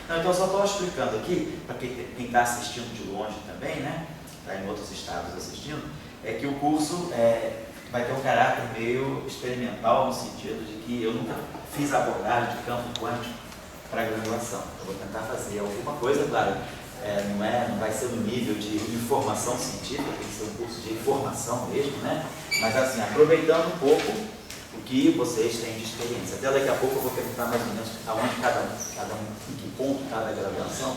Não, então eu só estou explicando aqui, para quem está assistindo de longe também, né? Está em outros estados assistindo, é que o curso vai ter um caráter meio experimental, no sentido de que eu nunca fiz abordagem de campo quântico para a graduação. Eu vou tentar fazer alguma coisa, claro, não vai ser no nível de informação científica, tem que ser um curso de informação mesmo, né? Mas assim, aproveitando um pouco o que vocês têm de experiência. Até daqui a pouco eu vou perguntar mais ou menos aonde cada um, em que ponto está da graduação,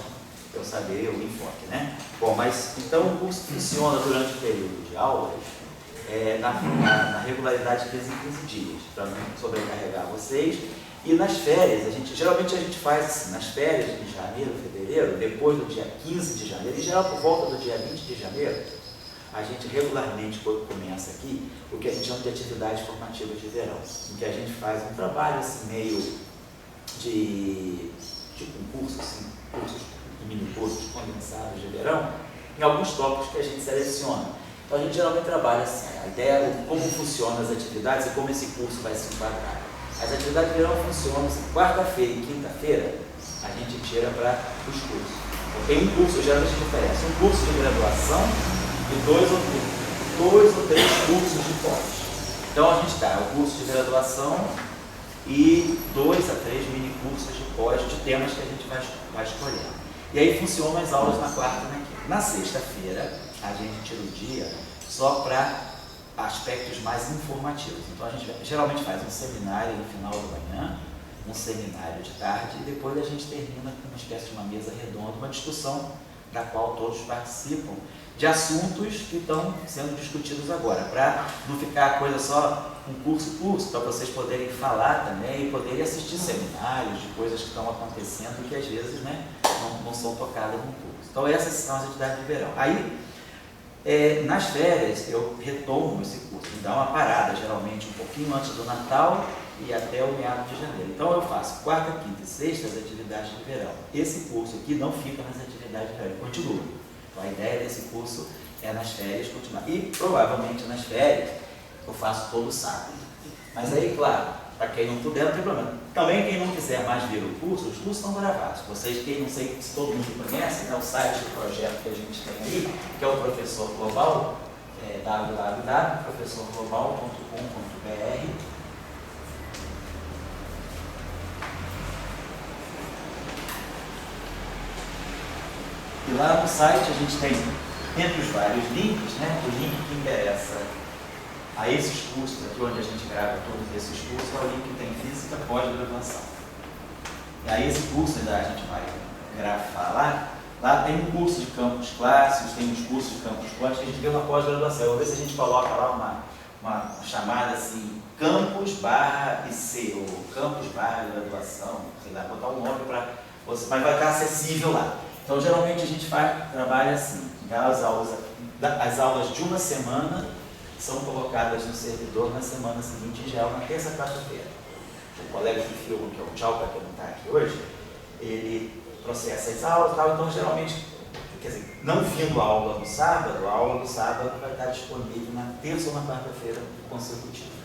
para eu saber o enfoque, né? Bom, mas então o curso funciona durante o período de aulas na regularidade de 15 em 15 dias, para não sobrecarregar vocês. E nas férias, geralmente a gente faz assim, nas férias de janeiro, fevereiro, depois do dia 15 de janeiro, em geral por volta do dia 20 de janeiro, a gente regularmente, quando começa aqui, o que a gente chama de atividades formativas de verão, em que a gente faz um trabalho assim, meio de um curso, assim, mini cursos condensados de verão, em alguns tópicos que a gente seleciona. Então a gente geralmente trabalha assim, a ideia é como funcionam as atividades e como esse curso vai se enquadrar. As atividades de verão funcionam assim, quarta-feira e quinta-feira, a gente tira para os cursos. Então, tem um curso, geralmente a gente oferece um curso de graduação e dois ou três cursos de pós. Então a gente dá o curso de graduação e 2 a 3 mini cursos de pós de temas que a gente vai escolhendo. E aí funcionam as aulas na quarta e na quinta. Na sexta-feira, a gente tira o dia só para aspectos mais informativos. Então a gente geralmente faz um seminário no final da manhã, um seminário de tarde, e depois a gente termina com uma espécie de uma mesa redonda, uma discussão da qual todos participam, de assuntos que estão sendo discutidos agora, para não ficar a coisa só um curso, para vocês poderem falar também e poderem assistir seminários de coisas que estão acontecendo e que às vezes não são tocadas no curso. Então essas são as atividades de verão. Aí, nas férias, eu retomo esse curso, me dá uma parada, geralmente um pouquinho antes do Natal e até o meado de janeiro. Então eu faço quarta, quinta e sexta as atividades de verão. Esse curso aqui não fica nas atividades de verão, ele continua. Então a ideia desse curso é nas férias continuar. E provavelmente nas férias eu faço todo sábado. Mas aí, claro, para quem não puder, não tem problema. Também quem não quiser mais ver o curso, os cursos estão gravados. Vocês, quem não sei se todo mundo conhece, né, o site do projeto que a gente tem aí, que é o Professor Global, www.professorglobal.com.br. E lá no site a gente tem, entre os vários links, né, o link que interessa a esses cursos, aqui onde a gente grava todos esses cursos, é o link que tem Física Pós-Graduação. E aí esse curso ainda a gente vai gravar lá tem um curso de campos clássicos, tem uns cursos de campos quânticos, que a gente vê uma pós-graduação. Eu vou ver se a gente coloca lá uma chamada assim, campus/IC, ou campus/graduação, sei lá, botar um nome para você, mas vai estar acessível lá. Então, geralmente a gente trabalha assim, as aulas de uma semana são colocadas no servidor na semana seguinte, em geral, na terça e quarta-feira. O colega de filme, que é o Tchau, para quem não está aqui hoje, ele processa as aulas e tal, então geralmente, quer dizer, não vindo a aula do sábado, a aula do sábado vai estar disponível na terça ou na quarta-feira consecutiva.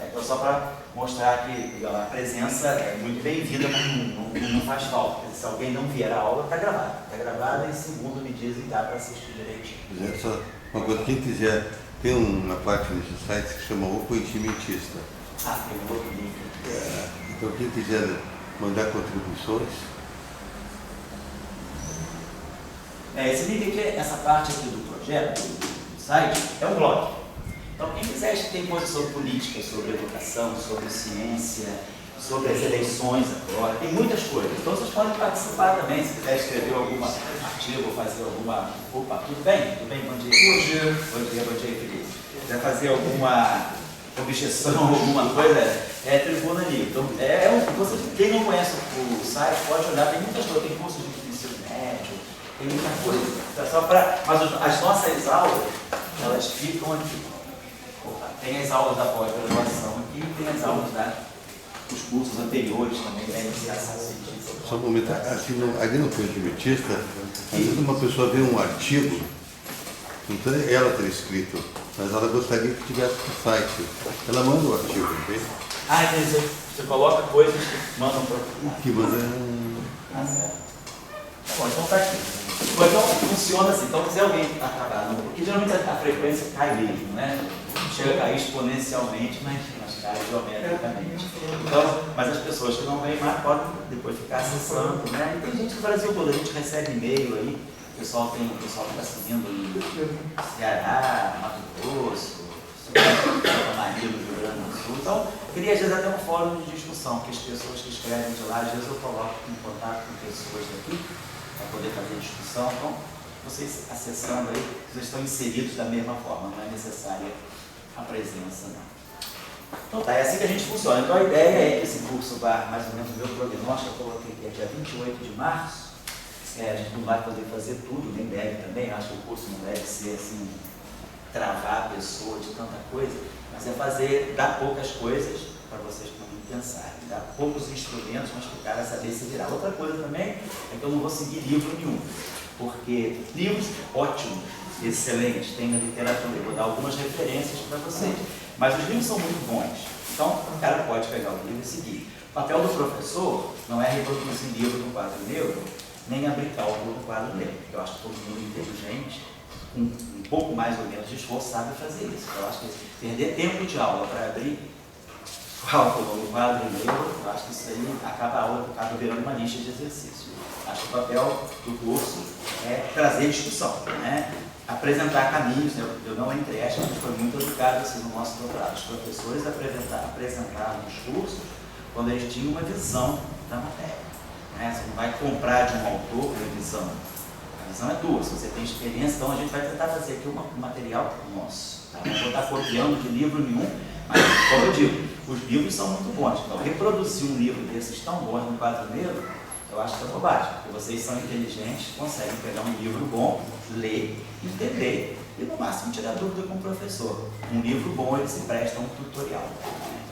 Então, só para mostrar que a presença é muito bem-vinda, mas não faz falta. Se alguém não vier a aula, está gravada. Está gravada e, segundo me dizem, dá para assistir direitinho. Só uma coisa, quem quiser, tem uma parte nesse site que chama O Conhecimentista. Ah, tem um outro link. Então, quem quiser mandar contribuições. Esse link aqui, essa parte aqui do projeto, do site, é um blog. Então, quem quiser tem coisas sobre política, sobre educação, sobre ciência, sobre as eleições agora, tem muitas coisas. Então, vocês podem participar também, se quiser escrever algum artigo, fazer alguma... Opa, tudo bem? Tudo bem? Bom dia. Bom dia. Bom dia, Felipe. Se quiser fazer alguma objeção, alguma coisa, é tribuna ali. Então, quem não conhece o site pode olhar, tem muitas coisas, tem cursos de ensino médio, tem muita coisa. Mas as nossas aulas, elas ficam aqui. Tem as aulas da pós-graduação aqui, tem as aulas dos cursos anteriores também, da iniciação científica. Só um momento, ali no Conhecimentista, às vezes uma pessoa vê um artigo, não precisa ela ter escrito, mas ela gostaria que tivesse no site. Ela manda o artigo, entende? Então você coloca coisas que mandam para o... Que manda... certo. Bom, então está aqui. Bom, então funciona assim. Então, se alguém acabar, porque geralmente a frequência cai mesmo, né? Chega a cair exponencialmente, mas cai geometricamente. Então, mas as pessoas que não vêm mais podem depois ficar acessando, né? E tem gente do Brasil todo, a gente recebe e-mail aí, o pessoal que está seguindo em Ceará, Mato Grosso, Santa Maria do Rio Grande do Sul. Então, queria às vezes até um fórum de discussão, que as pessoas que escrevem de lá, às vezes eu coloco em contato com pessoas daqui, para poder fazer discussão. Então, vocês acessando aí, vocês estão inseridos da mesma forma, não é necessária a presença, não. Então tá, é assim que a gente funciona. Então a ideia é que esse curso vá mais ou menos o meu prognóstico, eu coloquei que é dia 28 de março. A gente não vai poder fazer tudo, nem deve também, acho que o curso não deve ser assim, travar a pessoa de tanta coisa, mas é fazer, dar poucas coisas para vocês poderem pensar, dar poucos instrumentos, mas para o cara saber se virar. Outra coisa também é que eu não vou seguir livro nenhum, porque livros ótimos, excelentes, tem na literatura, eu vou dar algumas referências para vocês, mas os livros são muito bons, então o cara pode pegar o livro e seguir. O papel do professor não é reproduzir livro no quadro negro, nem abrir cálculo no quadro negro, porque eu acho que todo mundo inteligente, com um pouco mais ou menos de esforço, sabe fazer isso. Eu acho que perder tempo de aula para abrir cálculo no quadro negro, eu acho que isso aí acaba a aula, acaba virando uma lista de exercício. Acho que o papel do curso é trazer discussão, né? Apresentar caminhos. Eu não entrei, acho que a gente foi muito educado assim, no nosso doutorado. Os professores apresentaram os cursos quando eles tinham uma visão da matéria. Você não vai comprar de um autor uma visão. A visão é tua, se você tem experiência, então a gente vai tentar fazer aqui um material nosso. Tá? Não vou estar copiando de livro nenhum, mas, como eu digo, os livros são muito bons. Então, reproduzir um livro desses tão bons no quadro negro, eu acho que é bobagem, porque vocês são inteligentes, conseguem pegar um livro bom, ler, entender e, no máximo, tirar dúvida com o professor. Um livro bom, ele se presta a um tutorial.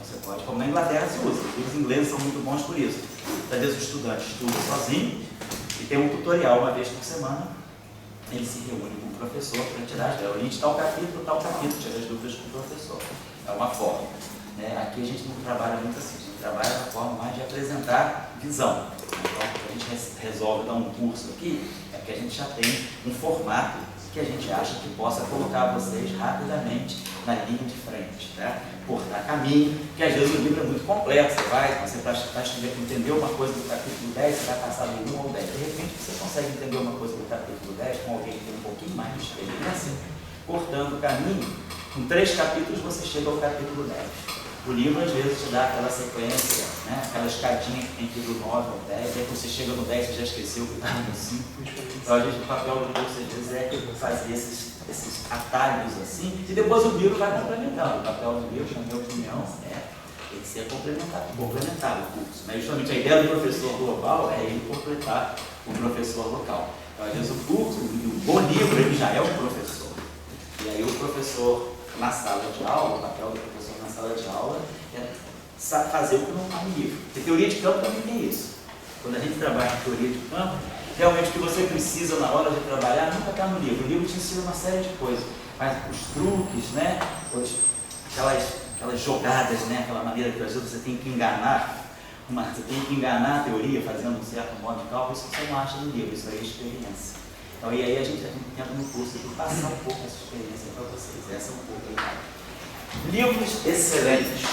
Você pode, como na Inglaterra se usa, os livros ingleses são muito bons por isso. Às vezes o estudante estuda sozinho e tem um tutorial uma vez por semana, ele se reúne com o professor para tirar as dúvidas. A gente tal capítulo, tira as dúvidas com o professor. É uma forma. Aqui a gente não trabalha muito assim, a gente trabalha na forma mais de apresentar visão. Então, a gente resolve dar um curso aqui, é porque a gente já tem um formato que a gente acha que possa colocar vocês rapidamente na linha de frente, tá? Cortar caminho, porque às vezes o livro é muito complexo, você vai entender uma coisa do capítulo 10, você vai passar do 1 ao 10. De repente você consegue entender uma coisa do capítulo 10 com alguém que tem um pouquinho mais de experiência, cortando o caminho, com 3 capítulos você chega ao capítulo 10. O livro às vezes te dá aquela sequência, né? Aquela escadinha que tem que ir do 9 ao 10, aí você chega no 10 você já esqueceu o que estava no 5. Então a gente, o papel do curso às vezes é fazer esses atalhos assim, e depois o livro vai complementando. O papel do livro, na minha opinião, tem que ser complementar o curso. Né? Justamente a ideia do professor global é ele completar o professor local. Então às vezes o curso, o bom livro, ele já é um professor. E aí o professor na sala de aula, o papel do professor na sala de aula é fazer o que não está no livro. Porque teoria de campo também tem isso. Quando a gente trabalha em teoria de campo, realmente o que você precisa na hora de trabalhar nunca está no livro. O livro te ensina uma série de coisas, mas os truques, né? Aquelas jogadas, né? Aquela maneira que às vezes você tem que enganar, você tem que enganar a teoria fazendo um certo modo de cálculo, isso você não acha no livro, isso aí é experiência. Então, e aí a gente tenta no curso aqui passar um pouco essa experiência para vocês, essa é um pouco aí. Livros excelentes,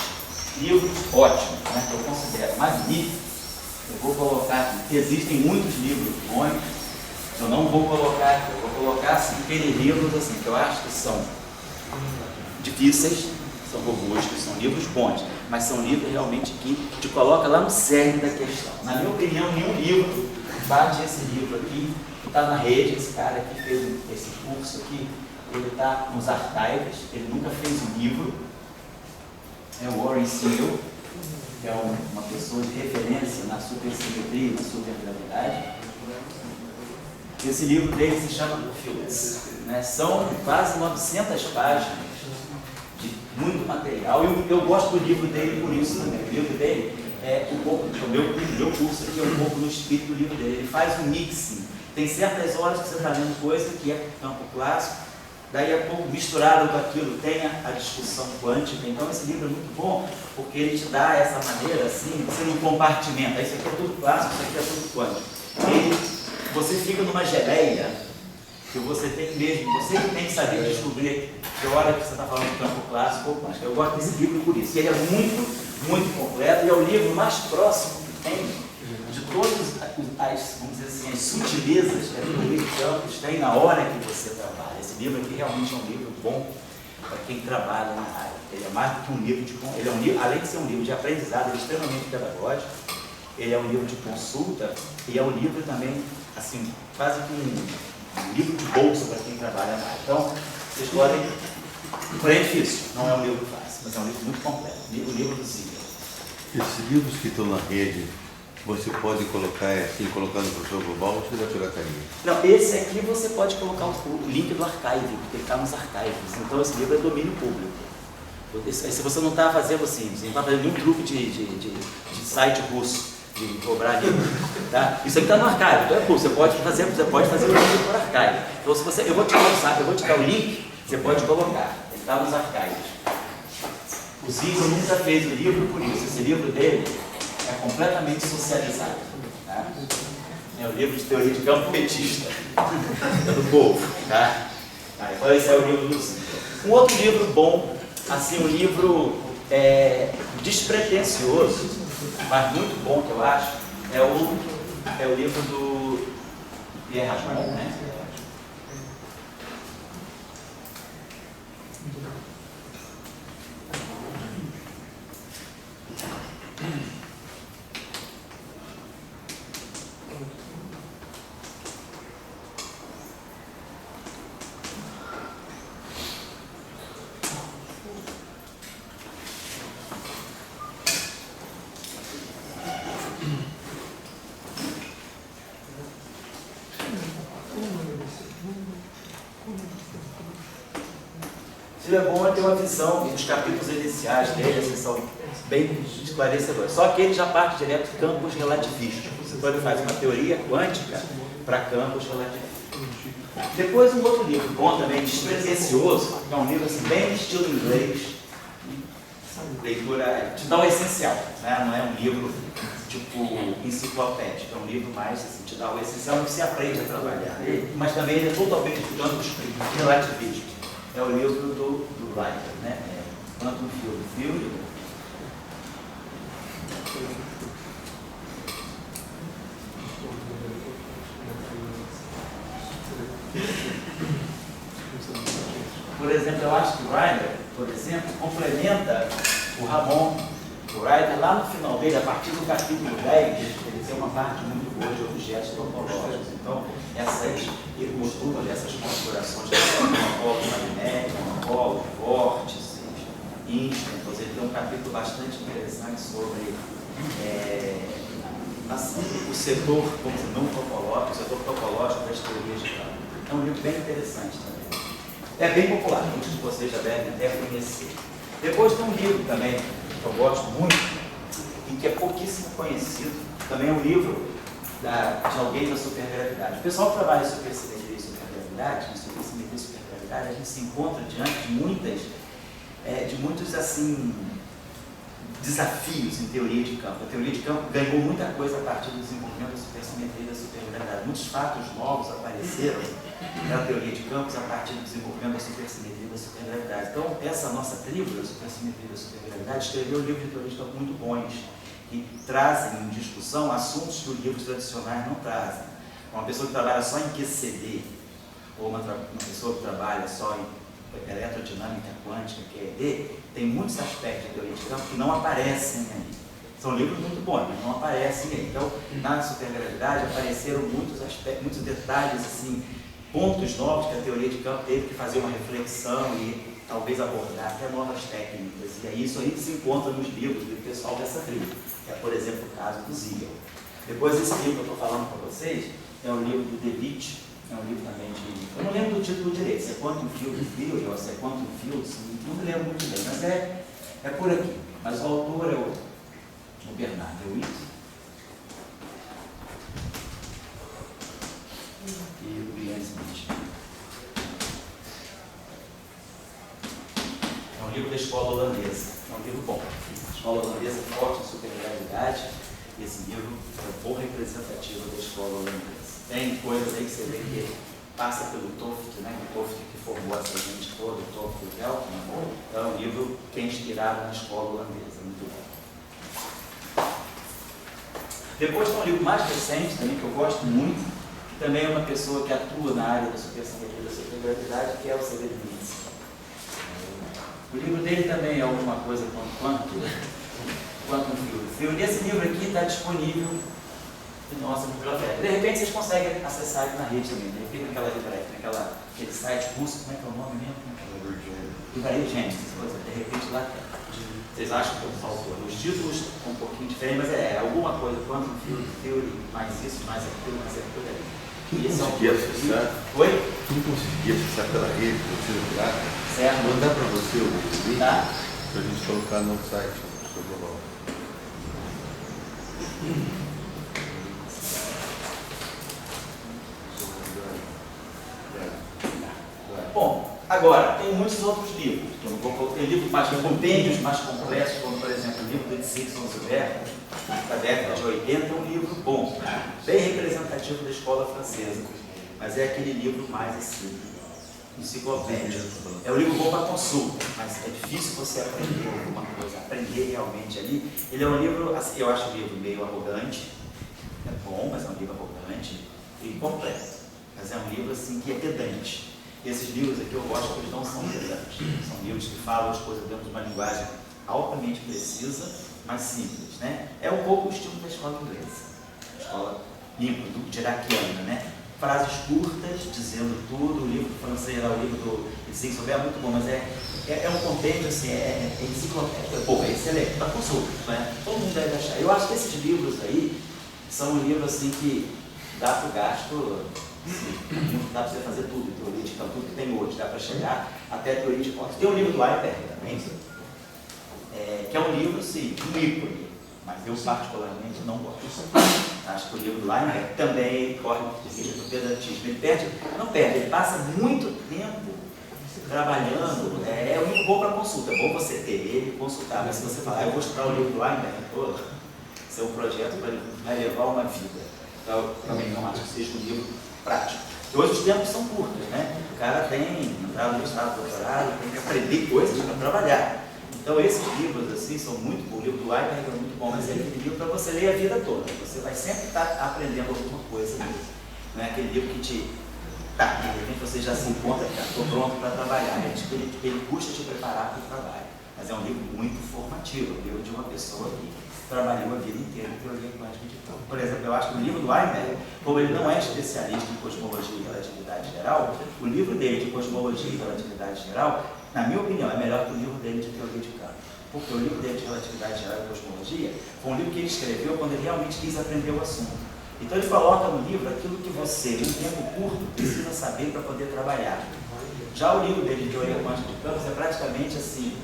livros ótimos, né? Que eu considero magníficos. Eu vou colocar, existem muitos livros bons, eu não vou colocar, eu vou colocar assim, aqueles livros assim, que eu acho que são difíceis, são robustos, são livros bons, mas são livros realmente que te colocam lá no cerne da questão. Na minha opinião, nenhum livro bate esse livro aqui, que está na rede, esse cara que fez esse curso aqui, ele está nos arquivos, ele nunca fez um livro, é o Warren Segal, que é uma pessoa de referência na supersimetria e na supergravidade. Esse livro dele se chama Fields, né? São quase 900 páginas de muito material, e eu gosto do livro dele por isso também. O livro dele é um pouco, o meu curso aqui é um pouco no espírito do livro dele. Ele faz um mixing. Tem certas horas que você está lendo coisa que é campo clássico, daí a pouco misturado com aquilo tem a discussão quântica. Então esse livro é muito bom porque ele te dá essa maneira assim, você não compartimenta, isso aqui é tudo clássico, isso aqui é tudo quântico. Ele você fica numa geleia que você tem mesmo, você que tem que saber descobrir que hora que você está falando de campo clássico ou quântico. Eu gosto desse livro por isso. Ele é muito, muito completo e é o livro mais próximo que tem de todas as, vamos dizer assim, as sutilezas que a teoria de campos tem na hora que você trabalha. Esse livro aqui realmente é um livro bom para quem trabalha na área. Ele é mais do que um livro de, ele é um livro, além de ser um livro de aprendizado, ele é extremamente pedagógico. Ele é um livro de consulta e é um livro também, assim, quase que um livro de bolsa para quem trabalha na área. Então, vocês podem... Porém, é difícil, não é um livro fácil, mas é um livro muito completo. O livro do Ziegler. Esses livros que estão na rede, você pode colocar assim, colocar no professor global ou você vai pirataria? Não, esse aqui você pode colocar o link do archive, porque ele está nos archives. Então, esse livro é domínio público. Se você não está fazendo assim, você não está fazendo nenhum truque de site russo, de cobrar livro, tá? Isso aqui está no archive, então é cool, você pode fazer o livro por archive. Então, se você, eu vou te dar o link, você pode colocar, ele está nos archives. O Ziegler nunca fez o livro por isso, esse livro dele é completamente socializado. Tá? É o livro de teoria de campo petista, é do povo. Tá? Então esse é o livro do Ziegler. Um outro livro bom, assim, um livro despretensioso, mas muito bom que eu acho, é o livro do Pierre Ramon, né? É bom ter uma visão, os capítulos iniciais dele assim, são bem esclarecedores. Só que ele já parte direto de campos relativísticos. Então ele faz uma teoria quântica para campos relativísticos. Depois um outro livro bom também, despretensioso, que é um livro assim, bem estilo inglês, leitura, te dá o essencial, né? Não é um livro tipo enciclopédico, é um livro mais assim, te dá o essencial e você aprende a trabalhar. Mas também ele é totalmente de campos relativísticos. É o livro do Writer, né? Quantum Field Theory. Por exemplo, eu acho que o Writer, por exemplo, complementa o Ramon. O Writer, lá no final dele, a partir do capítulo 10, ele tem uma parte muito boa de objetos topológicos. Então, ele costuma essas configurações de monopólio magnético, monopólio, vórtices, ínstant. Ele tem um capítulo bastante interessante sobre assim, o setor, como se não topológico, o setor topológico das teorias de campo. É um livro bem interessante também. É bem popular, muitos de vocês já devem até conhecer. Depois tem um livro também, que eu gosto muito, e que é pouquíssimo conhecido, também é um livro de alguém da supergravidade. O pessoal que trabalha em supersimetria e supergravidade, em supersimetria e supergravidade, a gente se encontra diante de muitos assim, desafios em teoria de campo. A teoria de campo ganhou muita coisa a partir do desenvolvimento da supersimetria e da supergravidade. Muitos fatos novos apareceram na teoria de campos a partir do desenvolvimento da supersimetria e da supergravidade. Então, essa nossa tribo da supersimetria e da supergravidade escreveu livros de teoria de campo muito bons, que trazem em discussão assuntos que os livros tradicionais não trazem. Uma pessoa que trabalha só em QCD, ou uma pessoa que trabalha só em eletrodinâmica quântica, QED, tem muitos aspectos de teoria de campo que não aparecem aí. São livros muito bons, mas não aparecem aí. Então, na supergravidade apareceram muitos aspectos, muitos detalhes, assim, pontos novos que a teoria de campo teve que fazer uma reflexão e talvez abordar até novas técnicas. E aí isso aí se encontra nos livros do pessoal dessa tribo, que é, por exemplo, o caso do Ziegler. Depois, esse livro que eu estou falando para vocês é o livro do DeWitt, é um livro também de... Eu não lembro do título direito, se é Quantum Field Theory ou se é Quantum Fields, não me lembro muito bem, mas é por aqui. Mas o autor é o Bernard DeWitt e o William Smith. É um livro da escola holandesa, é um livro bom. A escola holandesa é forte em supergravidade, e esse livro é um bom representativo da escola holandesa. Tem coisas aí que você vê que passa pelo Toft, né? O Toft que formou essa gente toda, o Toft e o Veltman. Então é um livro que é inspirado na escola holandesa, muito bom. Depois tem um livro mais recente também, que eu gosto muito, que também é uma pessoa que atua na área da supersimetria e da supergravidade, que é o Severinides. O livro dele também é alguma coisa quanto um filme. Esse livro aqui está disponível em nossa biblioteca. De repente vocês conseguem acessar ele na rede também. De repente naquela livraria, aquele site russo, como é que é o nome mesmo? Livraria Gênesis. De repente lá tem. Vocês acham que eu faltou? Os títulos são um pouquinho diferentes, mas é alguma coisa, quanto Field Theory, mais isso, mais aquilo ali. Quem conseguia acessar? Oi? Quem conseguia acessar pela rede, você no pirata? Certo. Mandar para você o link tá, para a gente colocar no site do professor Global. Bom, agora, tem muitos outros livros. Tem livros mais compêndios, mais complexos, como, por exemplo, o livro do Dixon Zuber, da década de 80, é um livro bom, bem representativo da escola francesa. Mas é aquele livro mais assim, enciclopédia. É um livro bom para consulta, mas é difícil você aprender alguma coisa, aprender realmente ali. Ele é um livro, assim, eu acho o livro meio arrogante, é bom, mas é um livro arrogante e completo. Mas é um livro assim que é pedante. E esses livros aqui eu gosto porque eles não são pedantes. São livros que falam as coisas dentro de uma linguagem altamente precisa, mas simples, né? É um pouco o estilo da escola inglesa, a escola limpa, diraquiana, né? Frases curtas, dizendo tudo. O livro francês, o livro do Dixon é muito bom, mas é um compêndio, assim, é enciclopédia, é excelente, para consulta, né? Todo mundo deve achar. Eu acho que esses livros aí são um livro assim que dá para o gasto. Dá para você fazer tudo, teoria de campo, tudo que tem hoje, dá para chegar até a teoria de corte. Tem um livro do Iper também, que é um livro, sim, um ícone, mas eu particularmente não gosto. Acho que o livro do Iper também corre de risco do pedantismo. Ele passa muito tempo trabalhando. É um livro bom para consulta, é bom você ter ele e consultar, mas se você falar, eu vou estudar o livro do Iper todo, seu projeto vai levar uma vida. Então, eu também não acho que seja um livro prático. E hoje os tempos são curtos, né? O cara tem entrado no estado do doutorado, tem que aprender coisas para trabalhar. Então esses livros assim são muito bons. O livro do Iper é muito bom, mas é aquele livro para você ler a vida toda. Você vai sempre estar aprendendo alguma coisa mesmo. Não é aquele livro que te... Tá, de repente você já se encontra, estou pronto para trabalhar. Ele custa te preparar para o trabalho. Mas é um livro muito formativo, um livro de uma pessoa que trabalhou a vida inteira em teoria quântica de campo. Por exemplo, eu acho que o livro do Iper, como ele não é especialista em cosmologia e relatividade geral, o livro dele de cosmologia e relatividade geral, na minha opinião, é melhor que o livro dele de teoria de campo. Porque o livro dele de relatividade geral e cosmologia foi um livro que ele escreveu quando ele realmente quis aprender o assunto. Então ele coloca no livro aquilo que você, em um tempo curto, precisa saber para poder trabalhar. Já o livro dele de teoria quântica de campos é praticamente assim,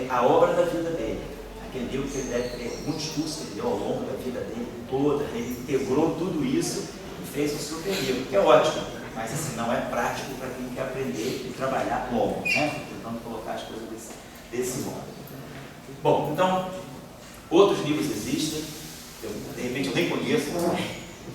a obra da vida dele. Aquele livro que ele deve ter muitos cursos que ele deu ao longo da vida dele toda, ele integrou tudo isso e fez um super livro, que é ótimo, mas assim, não é prático para quem quer aprender e trabalhar logo, né? Tentando colocar as coisas desse modo. Bom, então, outros livros existem, de repente eu nem conheço,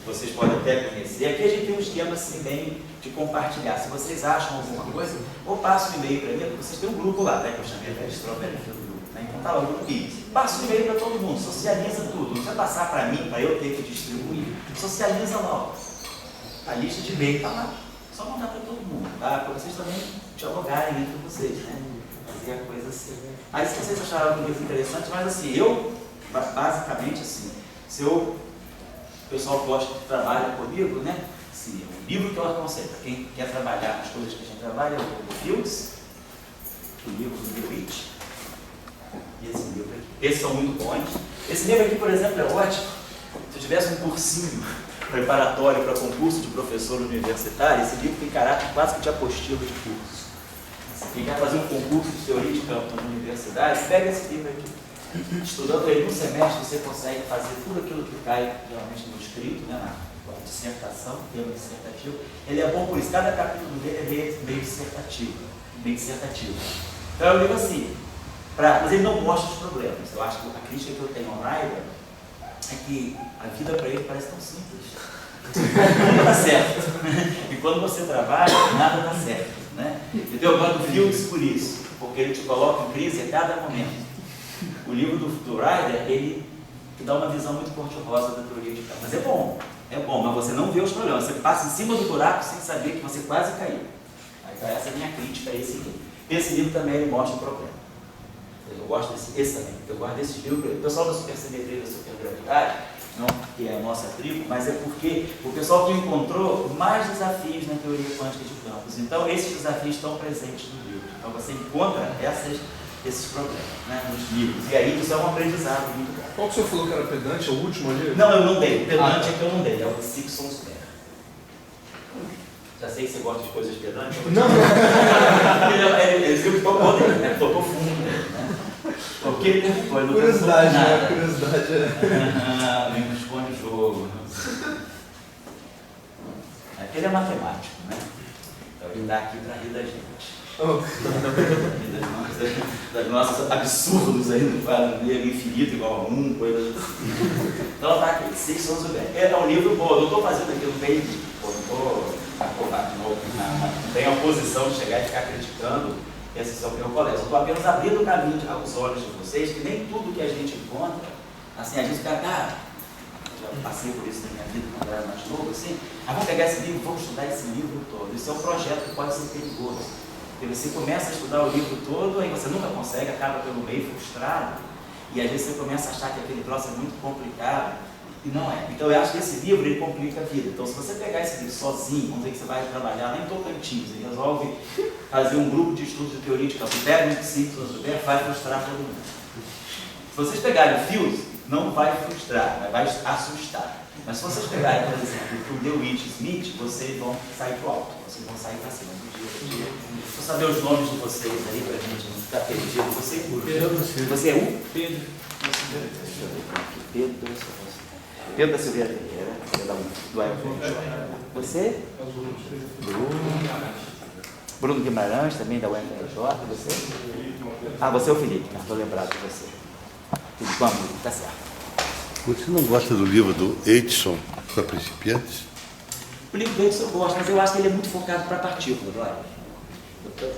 vocês podem até conhecer. Aqui a gente tem um esquema assim bem de compartilhar. Se vocês acham alguma coisa, ou passa um e-mail para mim, porque vocês têm um grupo lá, né, que eu chamei de Strawberry Field Group. Então tá lá o grupinho. Passa o e-mail para todo mundo, socializa tudo. Não precisa passar para mim, para eu ter que distribuir. Socializa lá. A lista de e-mail está lá. Só mandar para todo mundo, tá? Para vocês também dialogarem entre vocês, né? Fazer a coisa assim. Aí se vocês acharam algum livro interessante, mas assim, eu, basicamente assim, o pessoal gosta de trabalhar comigo, né? Assim, o livro que eu aconselho para quem quer trabalhar as coisas que a gente trabalha é o Fields, o livro do DeWitt. E esse livro aqui. Esses são muito bons. Esse livro aqui, por exemplo, é ótimo. Se eu tivesse um cursinho preparatório para concurso de professor universitário, esse livro tem caráter quase que de apostila de curso. Quem quer fazer um concurso de teoria de campo na universidade, pega esse livro aqui. Estudando ele no semestre, você consegue fazer tudo aquilo que cai geralmente no escrito, né, na dissertação, tema dissertativo. Ele é bom por isso. Cada capítulo dele é meio dissertativo. Então é um livro assim. Mas ele não mostra os problemas. Eu acho que a crítica que eu tenho ao Ryder é que a vida para ele parece tão simples. Nunca está certo. E quando você trabalha, nada está certo. Né? Entendeu? Eu gosto do Fields por isso, porque ele te coloca em crise a cada momento. O livro do Ryder, ele te dá uma visão muito cor-de-rosa da teoria de campo. Mas é bom, mas você não vê os problemas. Você passa em cima do buraco sem saber que você quase caiu. Aí, essa é a minha crítica a esse livro. Esse livro também ele mostra o problema. Eu gosto esse também. Eu gosto desse livro. O pessoal da supersimetria e da supergravidade, não que é a nossa tribo, mas é porque o pessoal que encontrou mais desafios na teoria quântica de campos. Então, esses desafios estão presentes no livro. Então, você encontra esses problemas, né, nos livros. E aí, isso é um aprendizado muito bom. Qual que você falou que era pedante? É o último ali? Não, eu não dei. O pedante é que eu não dei. É o de Sixonsberg. Já sei que você gosta de coisas pedantes. Não. Ele viu que tocou dele, né? Tocou fundo dele, né? Porque ele perguntou, ele não curiosidade, nada. né? Curiosidade é. Não esconde o jogo. Aquele é matemático, né? Então ele está aqui para rir da gente. Oh. Das nossas absurdos aí no quadro negro, infinito igual a 1, coisas assim. Então está aqui, Sixonsberg. É um livro bom, eu não estou fazendo aquilo bem, não estou acordado de novo, não tenho a posição de chegar e ficar criticando esse seu meu colégio. Eu estou apenas abrindo o caminho aos olhos de vocês, que nem tudo que a gente encontra, assim, a gente fica, cara, já passei por isso na minha vida quando eu era mais novo, assim, vamos pegar esse livro, vamos estudar esse livro todo. Isso é um projeto que pode ser perigoso. Porque você começa a estudar o livro todo, aí você nunca consegue, acaba pelo meio frustrado, e às vezes você começa a achar que aquele troço é muito complicado, e não é. Então eu acho que esse livro ele complica a vida. Então se você pegar esse livro sozinho, vamos dizer que você vai trabalhar lá em Tocantins e resolve fazer um grupo de estudos de teoria de campo, pega um simples, vai frustrar todo mundo. Se vocês pegarem o Fields, não vai frustrar, mas vai assustar. Mas se vocês pegarem, por exemplo, o DeWitt Smith, vocês vão sair para o alto, vocês vão sair para cima do dia. Vou saber os nomes de vocês aí, para a gente não ficar perdido. Você é o? Pedro. Deixa eu ver aqui. Pedro da Silveira Pereira, do UFRJ. Você? Bruno Guimarães, também da UFRJ. Você? Você é o Felipe, estou lembrado de você. Felipe Amor, está certo. Você não gosta do livro do Edison para principiantes? O livro do Edison eu gosto, mas eu acho que ele é muito focado para partículas, olha.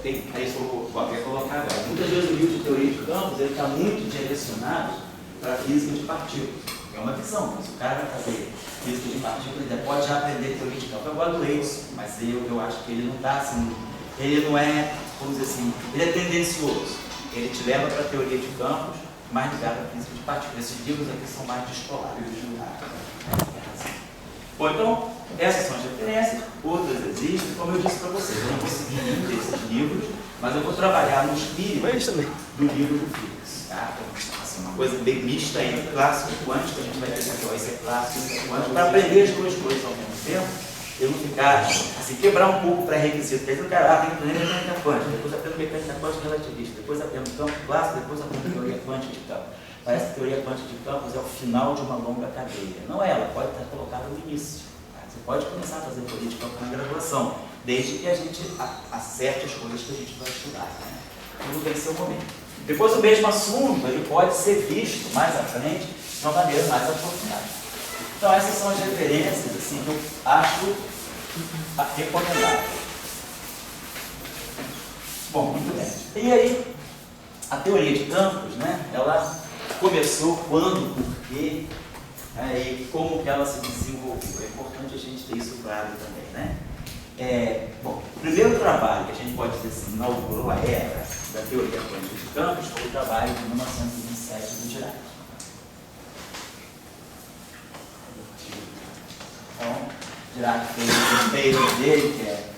Aí eu vou colocar agora. Muitas vezes o livro de teoria de campos ele está muito direcionado para a física de partículas. É uma visão, mas o cara vai fazer física de partículas, ele pode já aprender teoria de campos. Eu gosto do Edison, mas eu acho que ele não está assim, ele não é, vamos dizer assim, ele é tendencioso. Ele te leva para a teoria de campos, mais ligado à física de partículas. Esses livros aqui são mais descolados. Bom, então, essas são as referências, outras existem, como eu disse para vocês, eu não vou seguir nenhum desses livros, mas eu vou trabalhar no espírito do livro do Fields, tá? Então, assim, uma coisa bem mista entre clássico e quântico, a gente vai ter que isso é clássico, isso é quântico, para aprender as duas coisas ao mesmo tempo, eu não ficar, assim, quebrar um pouco o pré-requisito, porque aí o cara tem que aprender mecânica quântica, depois aprendo mecânica quântica relativista, depois aprendo campo clássico, depois aprendo teoria quântica de campo. Parece que a teoria quântica de campos é o final de uma longa cadeia. Não é, ela pode estar colocada no início. Tá? Você pode começar a fazer teoria de campo na graduação, desde que a gente acerte as coisas que a gente vai estudar. Né? Tudo tem seu momento. Depois o mesmo assunto ele pode ser visto mais à frente de uma maneira mais aprofundada. Então essas são as referências assim, que eu acho recomendáveis. Bom, muito bem. E aí, a teoria de campos, né, ela começou quando, por quê, e como que ela se desenvolveu. É importante a gente ter isso claro também, né? Bom, o primeiro trabalho que a gente pode dizer assim, inaugurou a era da teoria quântica de campos foi o trabalho de 1927 do Dirac. Então, Dirac fez o paper dele, que é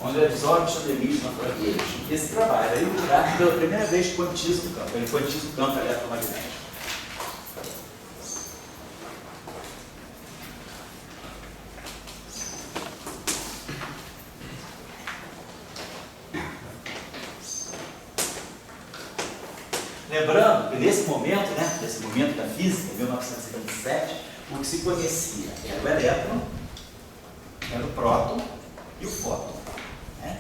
onde é absorption the emission of radiation. Esse trabalho aí, o Dirac pela primeira vez quantiza o campo, ele quantiza o campo eletromagnético. Lembrando que nesse momento, né, nesse momento da física, em 1927, o que se conhecia era o elétron, era o próton e o fóton. Né?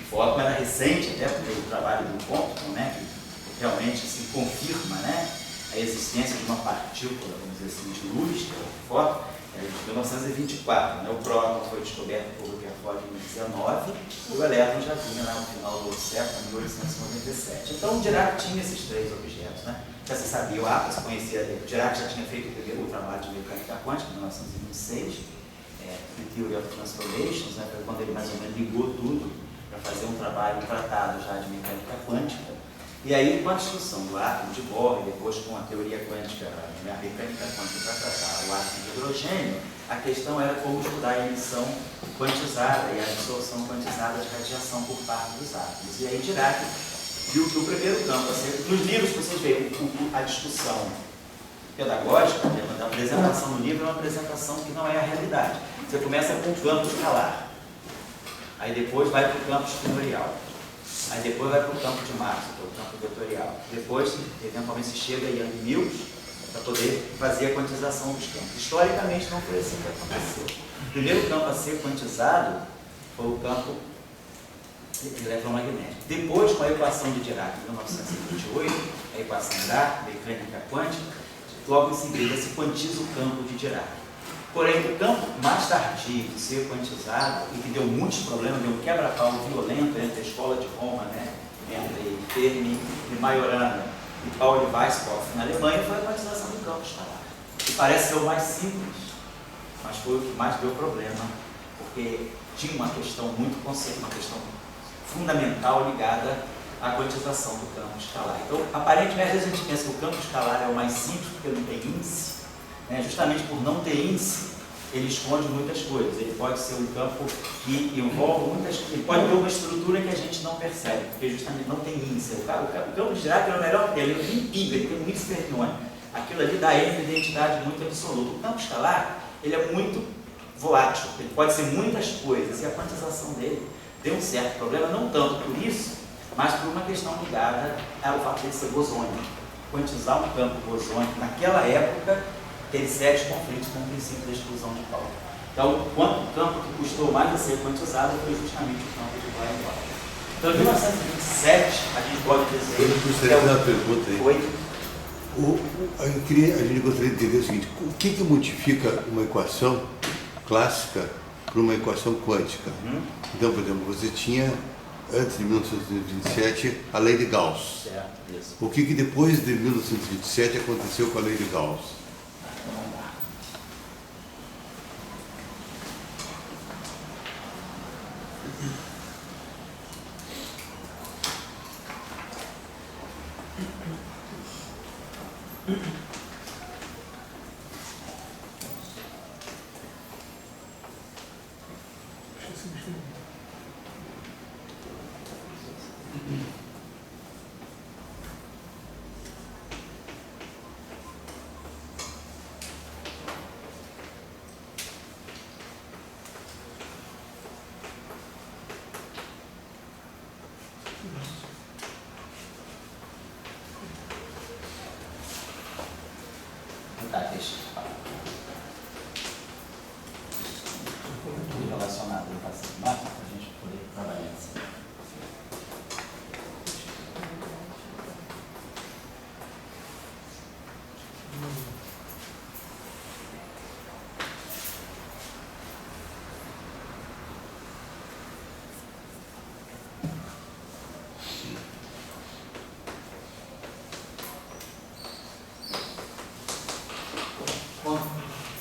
O fóton era recente, até porque o trabalho do Compton, né, que realmente se confirma, né, a existência de uma partícula, vamos dizer assim, de luz, que é o fóton, é de 1924. Né? O próton foi descoberto por Rutherford em 19 e o elétron já vinha lá no final do século, 1897. Então, o Dirac tinha esses três objetos. Né? Já se sabia, o Atlas conhecia, o Dirac já tinha feito o primeiro trabalho de mecânica quântica, em 1926, The Theory of Transformations, né? Foi quando ele mais ou menos ligou tudo para fazer um trabalho, um tratado já de mecânica quântica. E aí, com a discussão do átomo de Bohr, e depois com a teoria quântica, a mecânica quântica para tratar o átomo de hidrogênio, a questão era como estudar a emissão quantizada e a absorção quantizada de radiação por parte dos átomos. E aí, Dirac viu que o primeiro campo a ser... Nos livros, vocês veem a discussão pedagógica, a apresentação no livro é uma apresentação que não é a realidade. Você começa com o campo escalar, aí depois vai para o campo exponencial. Aí depois vai para o campo de Maxwell, que é o campo vetorial. Depois, eventualmente, se chega em Yang-Mills para poder fazer a quantização dos campos. Historicamente, não foi assim que aconteceu. O primeiro campo a ser quantizado foi o campo eletromagnético. Depois, com a equação de Dirac, em 1928, a equação da mecânica quântica, logo em seguida se quantiza o campo de Dirac. Porém, o campo mais tardio de ser quantizado, e que deu muitos problemas, deu um quebra-pau violento entre a escola de Roma, né, entre Fermi e Majorana e Pauli Weisskopf na Alemanha, foi a quantização do campo escalar. Que parece ser o mais simples, mas foi o que mais deu problema, porque tinha uma questão uma questão fundamental ligada à quantização do campo escalar. Então, aparentemente, às vezes a gente pensa que o campo escalar é o mais simples porque não tem índice. Justamente por não ter índice, ele esconde muitas coisas. Ele pode ser um campo que envolve muitas coisas. Ele pode ter uma estrutura que a gente não percebe, porque justamente não tem índice. O campo de Dirac é o melhor dele, ele não pinga, ele tem um índice fermiônico. Aquilo ali dá a ele uma identidade muito absoluta. O campo escalar, ele é muito volátil, ele pode ser muitas coisas, e a quantização dele deu um certo problema, não tanto por isso, mas por uma questão ligada ao fato de ser bosônico. Quantizar um campo bosônico naquela época teve sérios conflitos com o princípio da exclusão de Pauli. Então, o campo que custou mais a ser quantizado foi justamente o campo de Bohr e Pauli. Então, em 1927, a gente pode dizer... Eu gostaria de fazer uma pergunta aí. Oi? A gente gostaria de entender o seguinte: o que modifica uma equação clássica para uma equação quântica? Então, por exemplo, você tinha, antes de 1927, a lei de Gauss. Certo, isso. O que depois de 1927 aconteceu com a lei de Gauss? Vamos lá. Tá, deixa eu falar. Relacionado ao paciente máquina, para a gente poder trabalhar assim.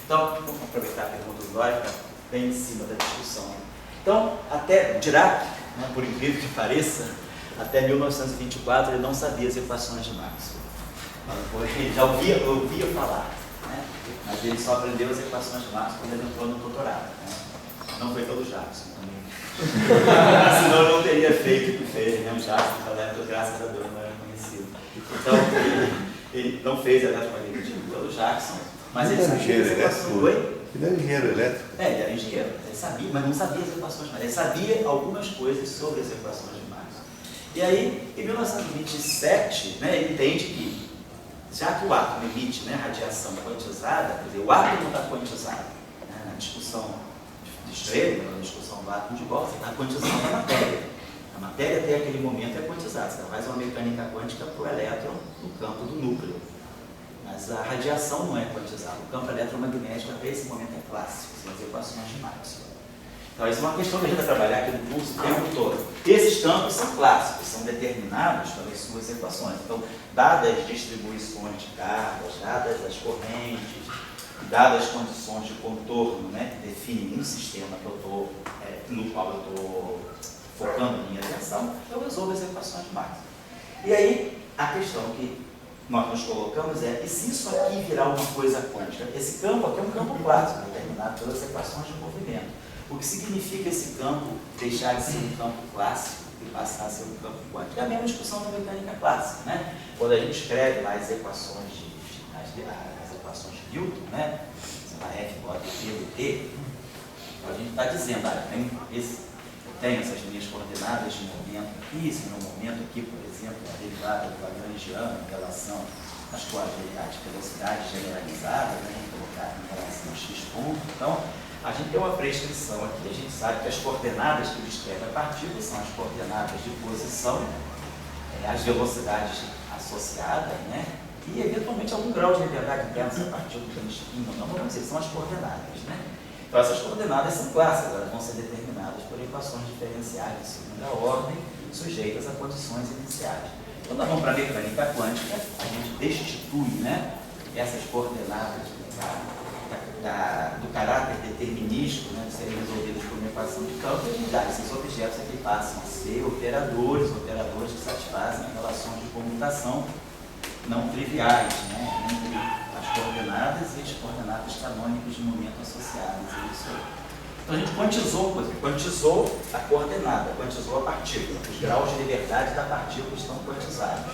Então, vamos aproveitar a pergunta do Dória, bem em cima da discussão. Então, até Dirac, né, por incrível que pareça, até 1924 ele não sabia as equações de Maxwell. Ele já ouvia falar, né, mas ele só aprendeu as equações de Maxwell quando ele entrou no doutorado. Né. Não foi pelo Jackson também. Senão não teria feito o que fez, né? O Jackson, graças a Deus, não era conhecido. Então, ele não fez eletromagnetismo pelo Jackson. Mas ele sabia as equações. Ele era engenheiro elétrico. Ele era engenheiro, ele sabia, mas não sabia as equações. Ele sabia algumas coisas sobre as equações de Maxwell. E aí, em 1927, né, ele entende que, já que o átomo emite, né, radiação quantizada, quer dizer, o átomo está quantizado, né, na discussão de Schrödinger, na discussão do átomo de Bohr, você está quantizando a matéria. A matéria até aquele momento é quantizada, você faz uma mecânica quântica para o elétron no campo do núcleo. Mas a radiação não é quantizada, o campo eletromagnético até esse momento é clássico, são as equações de Maxwell. Então, isso é uma questão que a gente vai trabalhar aqui no curso o tempo todo. Esses campos são clássicos, são determinados pelas suas equações. Então, dadas as distribuições de cargas, dadas as correntes, dadas as condições de contorno, né, que definem um sistema que no qual eu estou focando a minha atenção, eu resolvo as equações de Maxwell. E aí, a questão que nós nos colocamos é, e se isso aqui virar uma coisa quântica? Esse campo aqui é um campo clássico, determinado pelas equações de movimento. O que significa esse campo deixar de ser um campo clássico e passar a ser um campo quântico? É a mesma discussão da mecânica clássica, né? Quando a gente escreve lá as equações as equações de Newton, né? F igual a P do T, a gente está dizendo, eu tenho essas minhas coordenadas de momento aqui, se no momento aqui, por exemplo, a derivada do Lagrangiano em relação às coordenadas de velocidade generalizada, né? Colocar em relação a x ponto. Então, a gente tem uma prescrição aqui, a gente sabe que as coordenadas que descreve a partícula são as coordenadas de posição, as velocidades associadas, né? E eventualmente algum grau de liberdade interna dessa partícula clandestina, não vamos dizer, são as coordenadas, né? Então essas coordenadas são clássicas, elas vão ser determinadas por equações diferenciais de segunda ordem, sujeitas a condições iniciais. Quando nós vamos para a mecânica quântica, a gente destitui, né, essas coordenadas do caráter determinístico, né, de serem resolvidas por uma equação de campo, e já esses objetos aqui passam a ser operadores que satisfazem relações de comutação não triviais, né, entre as coordenadas e as coordenadas canônicas de momento associadas. Então a gente quantizou a coordenada, quantizou a partícula, os graus de liberdade da partícula estão quantizados.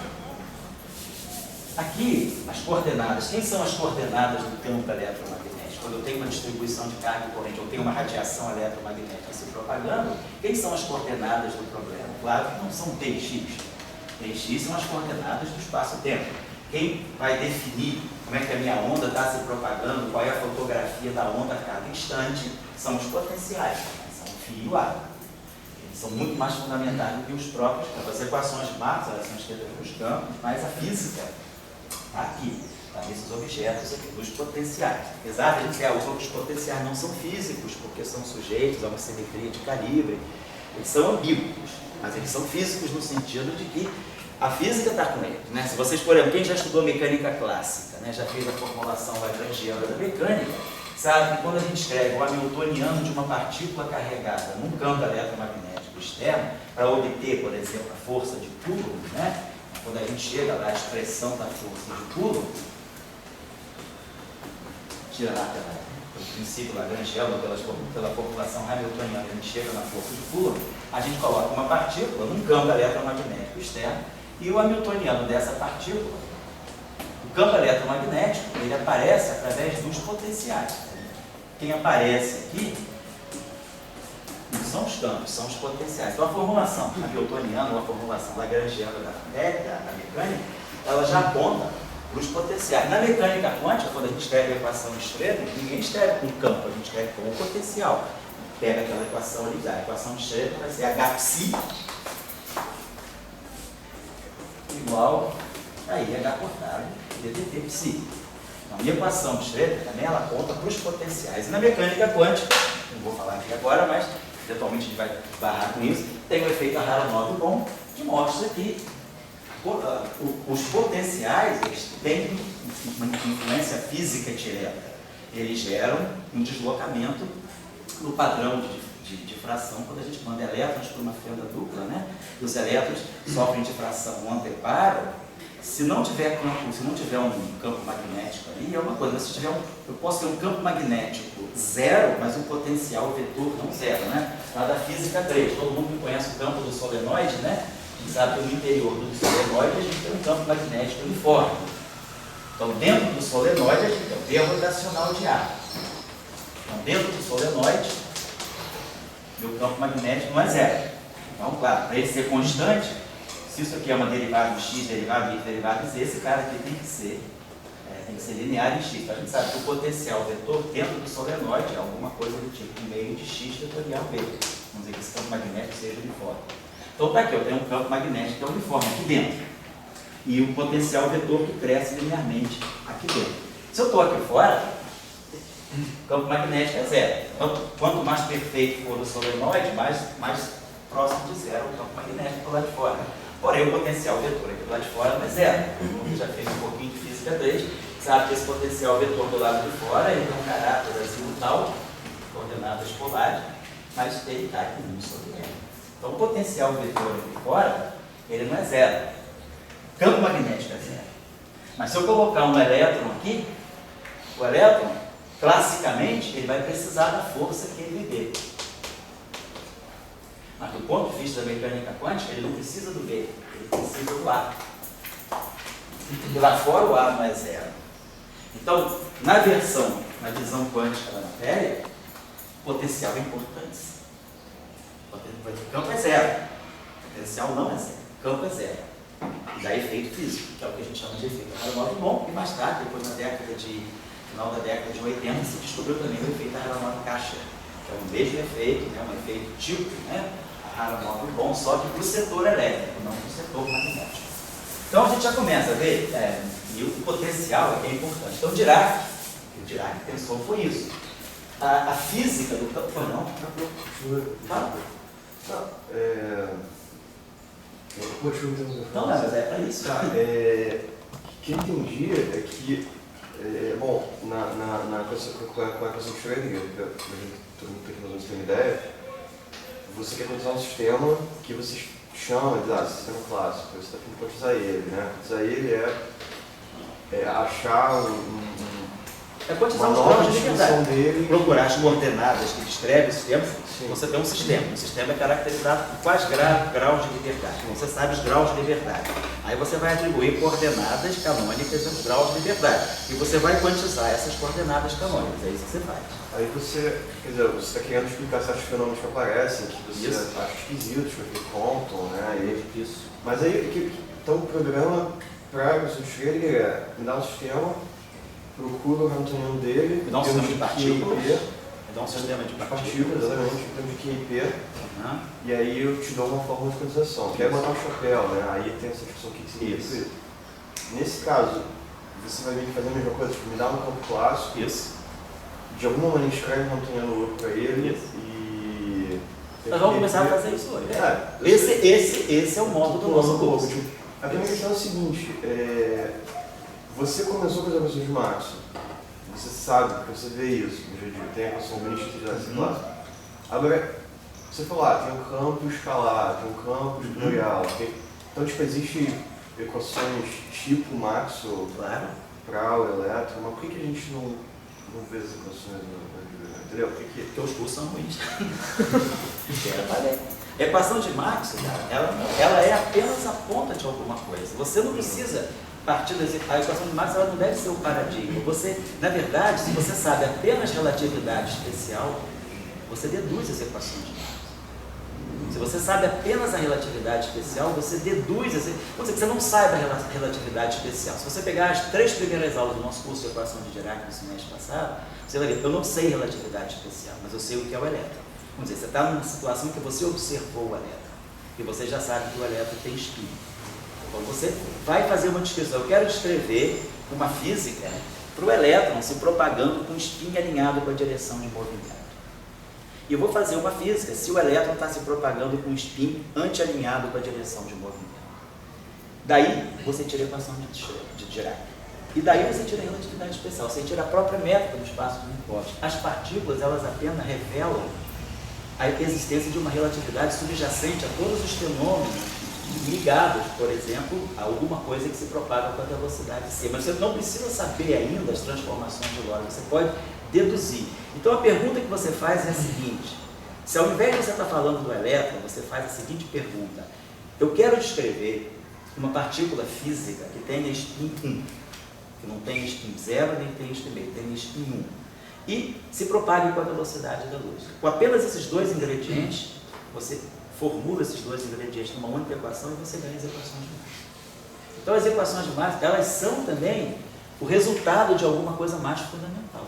Aqui, as coordenadas, quem são as coordenadas do campo eletromagnético? Quando eu tenho uma distribuição de carga e corrente, eu tenho uma radiação eletromagnética se propagando, quem são as coordenadas do problema? Claro que não são Tx. Tx são as coordenadas do espaço-tempo. Quem vai definir como é que a minha onda está se propagando, qual é a fotografia da onda a cada instante, são os potenciais, são o φ e o A. Eles são muito mais fundamentais do que os próprios campos. As equações de Maxwell, elas são escritas nos campos, mas a física está aqui, está nesses objetos aqui, dos potenciais. Apesar de a gente dizer que os potenciais não são físicos, porque são sujeitos a uma simetria de calibre, eles são ambíguos, mas eles são físicos no sentido de que a física está com eles, né? Se vocês, por exemplo, quem já estudou mecânica clássica, né, já fez a formulação lagrangiana da mecânica, sabe que quando a gente escreve o hamiltoniano de uma partícula carregada num campo eletromagnético externo, para obter, por exemplo, a força de Coulomb, né? Quando a gente chega lá, a expressão da força de Coulomb, tira lá pelo princípio lagrangiano, pela formulação hamiltoniana, a gente chega na força de Coulomb, a gente coloca uma partícula num campo eletromagnético externo, e o hamiltoniano dessa partícula, o campo eletromagnético, ele aparece através dos potenciais. Quem aparece aqui não são os campos, são os potenciais. Então a formulação hamiltoniana ou a formulação lagrangiana da mecânica, ela já aponta para os potenciais. Na mecânica quântica, quando a gente escreve a equação de Schrödinger, ninguém escreve com campo, a gente escreve com o potencial. Pega aquela equação ali, a equação de Schrödinger vai ser Hψ igual a IH cortado ddt psi. Então, a minha equação de Schrödinger também ela aponta para os potenciais. E na mecânica quântica, não vou falar aqui agora, mas eventualmente a gente vai barrar com isso, tem o efeito Aharonov-Bohm, que mostra que os potenciais eles têm uma influência física direta. Eles geram um deslocamento no padrão de difração quando a gente manda elétrons por uma fenda dupla, né? E os elétrons sofrem difração anteparo. Se não tiver campo, se não tiver um campo magnético ali, é uma coisa, mas se tiver eu posso ter um campo magnético zero, mas um potencial vetor não zero, né? Lá da física 3, todo mundo que conhece o campo do solenoide, né? Sabe que no interior do solenoide a gente tem um campo magnético uniforme. Então, dentro do solenoide a gente tem o V rotacional de ar. Então, dentro do solenoide, meu campo magnético não é zero. Então, claro, para ele ser constante, se isso aqui é uma derivada de x, derivada de y, derivada de z, esse cara aqui tem que ser linear em x. Então, a gente sabe que o potencial vetor dentro do solenoide é alguma coisa do tipo meio de x vetorial v. Vamos dizer que esse campo magnético seja uniforme. Então, está aqui, eu tenho um campo magnético que é uniforme aqui dentro. E o potencial vetor que cresce linearmente aqui dentro. Se eu estou aqui fora, o campo magnético é zero. Quanto mais perfeito for o solenoide, mais próximo de zero o campo magnético do lado de fora. Porém, o potencial vetor aqui do lado de fora não é zero. Eu já fiz um pouquinho de física 3, sabe que esse potencial vetor do lado de fora ele tem um caráter azimutal, coordenadas polares, mas ele está aqui no sobre ele. Então, o potencial vetor aqui fora, ele não é zero. O campo magnético é zero. Mas se eu colocar um elétron aqui, o elétron, classicamente, ele vai precisar da força que ele dê. Mas do ponto de vista da mecânica quântica, ele não precisa do B, ele precisa do A. E lá fora o A não é zero. Então, na visão quântica da matéria, o potencial é importante. O campo é zero. O potencial não é zero. O campo é zero. E dá efeito físico, que é o que a gente chama de efeito Aharonov-Bohm, e mais tarde, depois final da década de 80, se descobriu também o efeito Aharonov-Kasher, que é o mesmo efeito, né, um efeito típico, né, Aharonov-Bohm, só que para o setor elétrico, não para o setor magnético. Então a gente já começa a ver, e o potencial é que é importante. Então o Dirac pensou foi isso. A física do campo foi não? Não, mas é para isso. Tá, o que eu entendi é que, bom, com a equação de Schrödinger, todo mundo aqui não tem ideia, você quer quantizar um sistema que você chama de sistema clássico, você está tentando quantizar ele, né? Quantizar ele é achar É quantizar uma os nova graus de distribuição liberdade. dele. Procurar as coordenadas que descrevem o sistema. Sim. Você tem um sistema. O sistema é caracterizado por quais graus de liberdade. Você sabe os graus de liberdade. Aí você vai atribuir coordenadas canônicas aos graus de liberdade. E você vai quantizar essas coordenadas canônicas. É isso que você faz. Aí você, quer dizer, você está querendo explicar certos fenômenos que aparecem, que você Isso. acha esquisitos, que contam, né? Isso. Mas aí, então o programa para a equação de Schrödinger é me dar um sistema, procura o Hamiltoniano dele, Me dá um sistema de partículas. QIP, Dá um sistema de partículas, exatamente, em termos de QIP, Uhum. e aí eu te dou uma fórmula de quantização, que é botar um chapéu, né? Aí tem essa discussão, o que significa isso. Nesse caso, você vai meio que fazer a mesma coisa, tipo, me dá um campo clássico, Isso. de alguma maneira escreve um Hamiltoniano louco para ele, Isso. e... Nós vamos começar a fazer isso hoje. É, Esse é o modo do nosso curso. A minha questão é a seguinte, você começou com as equações de Maxwell, você sabe, porque você vê isso, no dia a dia, tem a equação bonitinha de essa classe. Agora, você falou, tem um campo escalar, tem um campo vetorial, então tipo, existe equações tipo Maxwell Claro. para o elétron, mas por que a gente não vê as equações na vida, entendeu? Porque os cursos são ruins. A equação de Maxwell, ela é apenas a ponta de alguma coisa. Você não precisa partir da a equação de Maxwell, ela não deve ser o paradigma. Você, na verdade, se você sabe apenas relatividade especial, você deduz as equações de Maxwell. Se você sabe apenas a relatividade especial, você deduz, vamos dizer que você não saiba a relatividade especial. Se você pegar as 3 primeiras aulas do nosso curso de equação de Dirac no semestre passado, você vai ver, eu não sei relatividade especial, mas eu sei o que é o elétron. Vamos dizer, você está numa situação que você observou o elétron, e você já sabe que o elétron tem spin. Então você vai fazer uma descrição. Eu quero descrever uma física para o elétron se propagando com spin alinhado com a direção de movimento. E eu vou fazer uma física se o elétron está se propagando com spin anti-alinhado com a direção de movimento. Daí você tira a equação de Dirac. E daí você tira a relatividade especial, você tira a própria métrica do espaço de Minkowski. As partículas, elas apenas revelam a existência de uma relatividade subjacente a todos os fenômenos ligados, por exemplo, a alguma coisa que se propaga com a velocidade c. Mas você não precisa saber ainda as transformações de Lorentz, você pode deduzir. Então a pergunta que você faz é a seguinte: se ao invés de você estar falando do elétron, você faz a seguinte pergunta: eu quero descrever uma partícula física que tenha spin 1, que não tem spin 0 nem tem spin meio, tem spin 1, e se propague com a velocidade da luz. Com apenas esses dois ingredientes, você formula esses dois ingredientes numa única equação e você ganha as equações de Marx. Então as equações de Marx, elas são também o resultado de alguma coisa mais fundamental.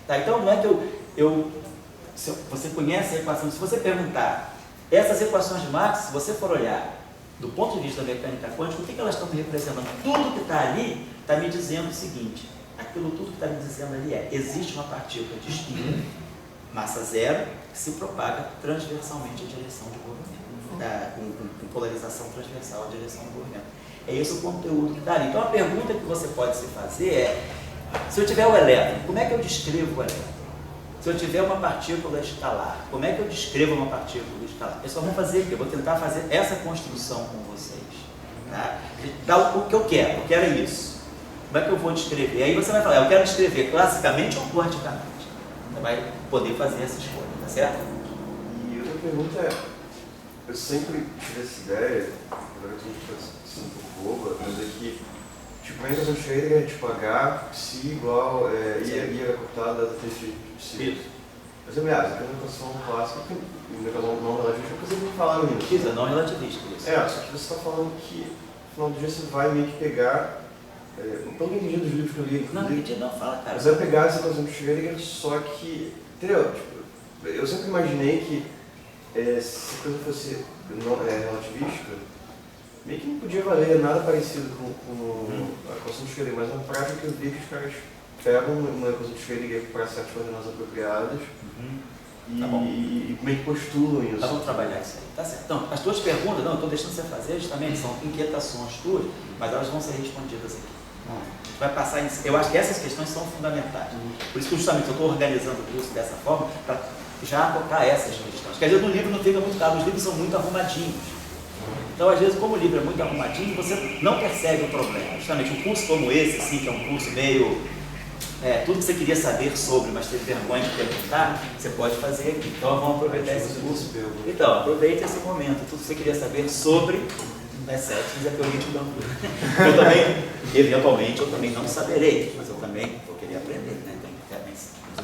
Tá? Então não é que você conhece a equação, se você perguntar, essas equações de Marx, se você for olhar do ponto de vista da mecânica quântica, o que elas estão me representando? Tudo que está ali está me dizendo o seguinte, aquilo tudo que está me dizendo ali existe uma partícula de espinho, massa zero, que se propaga transversalmente em direção do movimento, com polarização transversal em direção do movimento. É esse o conteúdo que está ali. Então a pergunta que você pode se fazer é, se eu tiver o elétron, como é que eu descrevo o elétron? Se eu tiver uma partícula escalar, como é que eu descrevo uma partícula escalar? Eu só vou fazer aqui, eu vou tentar fazer essa construção com vocês. Tá? Dá o que eu quero isso. Como é que eu vou descrever? Aí você vai falar, eu quero descrever classicamente ou quanticamente? Você vai poder fazer essa escolha, tá certo? E outra pergunta é, eu sempre tive essa ideia, agora eu estou sendo um pouco boba, mas é que, tipo, a equação de Schrödinger é tipo H, psi igual, I era cortada da de psi. Mas eu me acho, que é uma equação clássica, uma equação não relativista, porque vocês não falaram isso. Isso, não relativista. Isso. Só que você está falando que, no final do dia, você vai meio que pegar, pelo que eu entendi dos livros que eu li, Não entendi, não, fala, cara. você vai pegar essa equação de Schrödinger, só que, entendeu? Tipo, eu sempre imaginei que se a coisa fosse relativista, meio que não podia valer nada parecido com a equação de Schrödinger, mas na prática eu vi que os caras pegam uma equação de Schrödinger para certas coordenadas apropriadas e meio que postulam isso. Tá, vamos trabalhar isso aí, tá certo. Então, as tuas perguntas, não, eu estou deixando você fazer justamente, são inquietações tuas, mas elas vão ser respondidas aqui. A gente vai passar em... Eu acho que essas questões são fundamentais. Por isso que justamente eu estou organizando o curso dessa forma, para já tocar essas questões. Porque às vezes no livro não fica muito claro, os livros são muito arrumadinhos. Então, às vezes, como o livro é muito arrumadinho, você não percebe o problema. Justamente um curso como esse, assim, que é um curso meio... tudo que você queria saber sobre, mas teve vergonha de perguntar, você pode fazer aqui. Então, vamos aproveitar esse curso. Então, aproveite esse momento. Tudo que você queria saber sobre Sétimo é teoria de campo. Eu também, eventualmente, eu também não saberei, mas eu também vou querer aprender, né?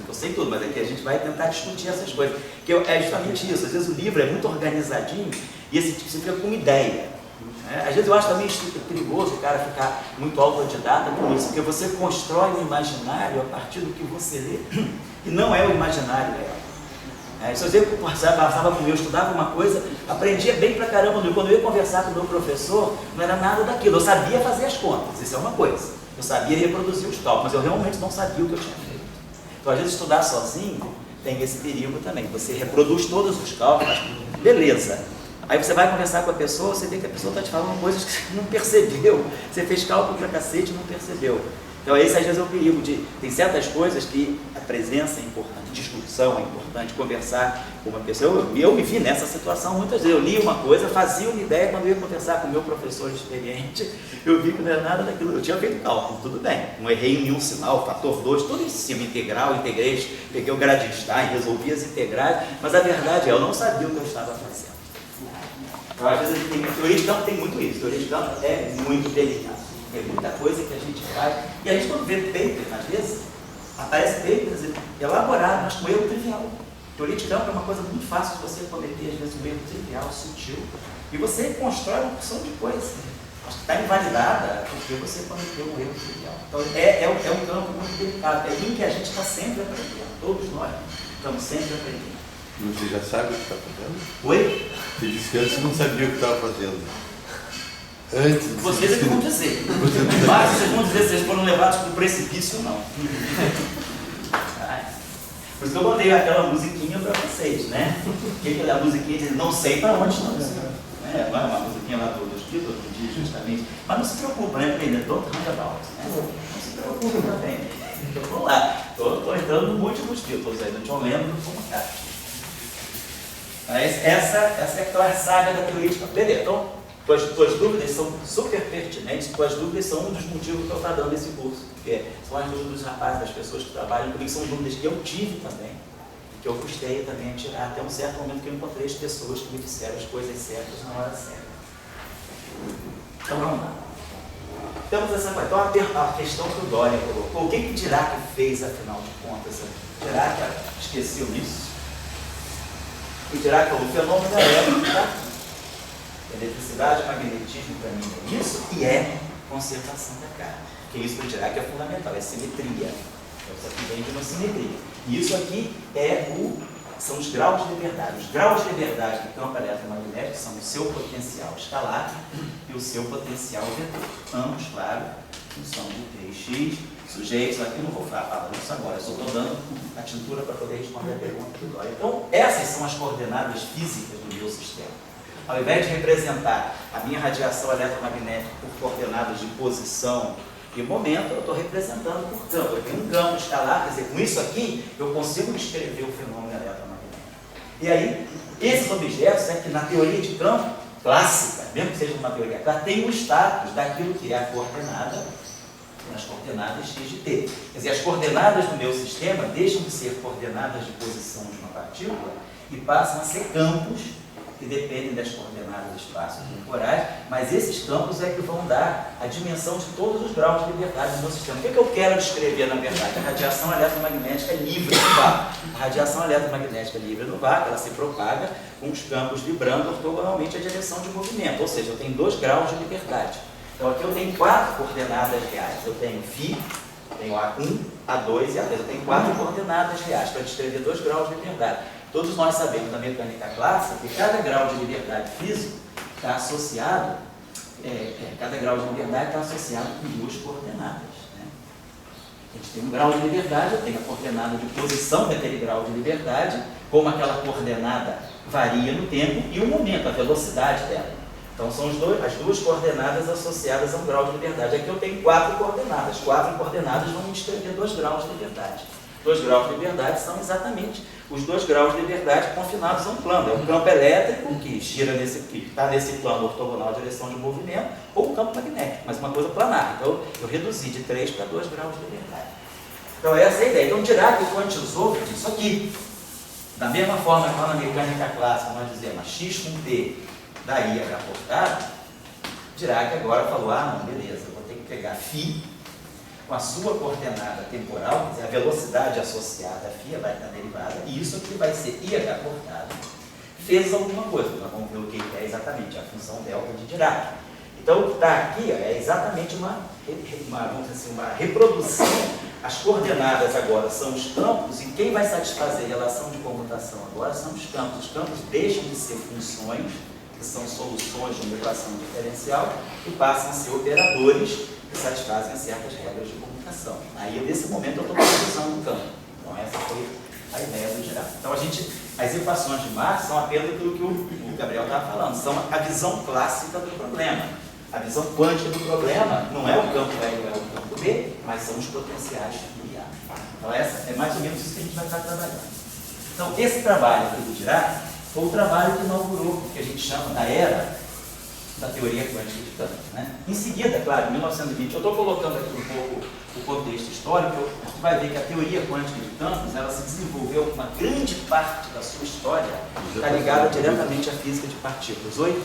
Eu sei tudo, mas aqui a gente vai tentar discutir essas coisas. Que é justamente isso. Às vezes o livro é muito organizadinho e esse tipo, você fica com uma ideia. Às vezes eu acho também perigoso o cara ficar muito autodidata com isso, porque você constrói um imaginário a partir do que você lê, e não é o imaginário real. Se eu passava comigo, eu estudava uma coisa, aprendia bem pra caramba, quando eu ia conversar com o meu professor, não era nada daquilo, eu sabia fazer as contas, isso é uma coisa, eu sabia reproduzir os cálculos, mas eu realmente não sabia o que eu tinha feito. Então, às vezes, estudar sozinho tem esse perigo também, você reproduz todos os cálculos, beleza. Aí você vai conversar com a pessoa, você vê que a pessoa está te falando coisas que você não percebeu. Você fez cálculo pra cacete e não percebeu. Então esse às vezes é o perigo de... Tem certas coisas que a presença é importante, discussão é importante, conversar com uma pessoa. Eu me vi nessa situação muitas vezes. Eu li uma coisa, fazia uma ideia, quando eu ia conversar com o meu professor experiente, eu vi que não era nada daquilo. Eu tinha feito cálculo, tudo bem. Não errei em um sinal, fator 2, tudo em cima, integral, integrei, peguei o gradiente de Einstein, resolvi as integrais, mas a verdade é, eu não sabia o que eu estava fazendo. Às vezes teoria de campo tem muito isso, teoria de campo é muito delicado, é muita coisa que a gente faz, e a gente quando vê papers, às vezes, aparece papers elaborados, mas com erro trivial. Teoria de campo é uma coisa muito fácil de você cometer, às vezes, um erro trivial, sutil, e você constrói uma porção de coisas, acho que está invalidada porque você cometeu um erro trivial. Então é um campo muito delicado, é em que a gente está sempre aprendendo, todos nós estamos sempre aprendendo. Você já sabe o que está fazendo? Oi? Você disse que antes não sabia o que estava fazendo. Antes. Vocês é que vão dizer. Mas vocês vão dizer se vocês foram levados para o precipício ou não. Por isso que eu botei aquela musiquinha para vocês, né? Que é a musiquinha diz, não sei para onde não sei. Não é uma musiquinha lá dos Beatles, que diz justamente. Mas não se preocupa, né? Aprender, don't roundabout. Não se preocupa também. Então vamos lá. Estou entrando no múltiplos Beatles aí, do John Lennon e do Paul McCartney. Essa é aquela saga da teoria de campo. Beleza, então, tuas dúvidas são super pertinentes, tuas dúvidas são um dos motivos que eu estou dando esse curso, porque são as dúvidas dos rapazes, das pessoas que trabalham comigo, são dúvidas que eu tive também, que eu custei também a tirar, até um certo momento que eu encontrei as pessoas que me disseram as coisas certas na hora certa. Então vamos lá. Temos essa coisa. Então a questão que o Dória colocou, o que dirá que fez, afinal de contas? Dirá que esqueceu isso? E Dirac falou, o fenômeno elétrico está aqui. Eletricidade, magnetismo, para mim é isso, e é conservação da carga. Porque isso para Dirac é fundamental, é simetria. Isso aqui vem de uma simetria. E isso aqui são os graus de liberdade. Os graus de liberdade do campo eletromagnético são o seu potencial escalar e o seu potencial vetor. Ambos, claro, função de T e X, sujeitos, aqui não vou falar disso agora, eu só estou dando a tintura para poder responder a pergunta do Dória. Então, essas são as coordenadas físicas do meu sistema. Ao invés de representar a minha radiação eletromagnética por coordenadas de posição e momento, eu estou representando por campo. Eu tenho um campo escalar, quer dizer, com isso aqui, eu consigo descrever o fenômeno eletromagnético. E aí, esses objetos, que na teoria de campo clássica, mesmo que seja uma teoria clássica, tem o status daquilo que é a coordenada, nas coordenadas x de t. Quer dizer, as coordenadas do meu sistema deixam de ser coordenadas de posição de uma partícula e passam a ser campos que dependem das coordenadas espaço-temporais, mas esses campos é que vão dar a dimensão de todos os graus de liberdade do meu sistema. O que eu quero descrever, na verdade? A radiação eletromagnética livre no vácuo. A radiação eletromagnética livre no vácuo, ela se propaga com os campos vibrando ortogonalmente a direção de movimento, ou seja, eu tenho 2 graus de liberdade. Então aqui eu tenho 4 coordenadas reais. Eu tenho φ, tenho A1, A2 e A3. Eu tenho 4 coordenadas reais para descrever 2 graus de liberdade. Todos nós sabemos da mecânica clássica que cada grau de liberdade físico está associado, cada grau de liberdade está associado com 2 coordenadas. Né? A gente tem um grau de liberdade, eu tenho a coordenada de posição daquele grau de liberdade, como aquela coordenada varia no tempo, e o momento, a velocidade dela. Então são as 2 coordenadas associadas a um grau de liberdade. Aqui eu tenho 4 coordenadas. 4 coordenadas vão me descrever 2 graus de liberdade. 2 graus de liberdade são exatamente os 2 graus de liberdade confinados a um plano. É o campo elétrico, que gira que está nesse plano ortogonal de direção de movimento, ou o campo magnético, mas uma coisa planar. Então eu reduzi de 3 para 2 graus de liberdade. Então essa é a ideia. Então Dirac quantizou isso aqui. Da mesma forma que lá na mecânica clássica nós dizemos x com t da I aportado, Dirac agora falou, não, beleza, eu vou ter que pegar φ com a sua coordenada temporal, quer dizer, a velocidade associada a φ vai estar derivada, e isso aqui vai ser I aportado. Fez alguma coisa, nós vamos ver o que é exatamente a função delta de Dirac. Então o que está aqui é exatamente vamos dizer assim, uma reprodução. As coordenadas agora são os campos, e quem vai satisfazer a relação de comutação agora são os campos. Os campos deixam de ser funções, que são soluções de uma equação diferencial, e passam a ser operadores que satisfazem certas regras de comutação. Aí, nesse momento, eu estou produzindo o campo. Então, essa foi a ideia do Dirac. Então, as equações de Marx são apenas aquilo que o Gabriel estava falando, são a visão clássica do problema. A visão quântica do problema não é o campo A, não é o campo B, mas são os potenciais de A. Então, essa é mais ou menos isso que a gente vai estar trabalhando. Então, esse trabalho aqui do Dirac foi o trabalho que inaugurou o que a gente chama da era da teoria quântica de campos. Né? Em seguida, claro, em 1920, eu estou colocando aqui um pouco o contexto histórico, a gente vai ver que a teoria quântica de campos, ela se desenvolveu, uma grande parte da sua história está ligada diretamente à física de partículas. Oi?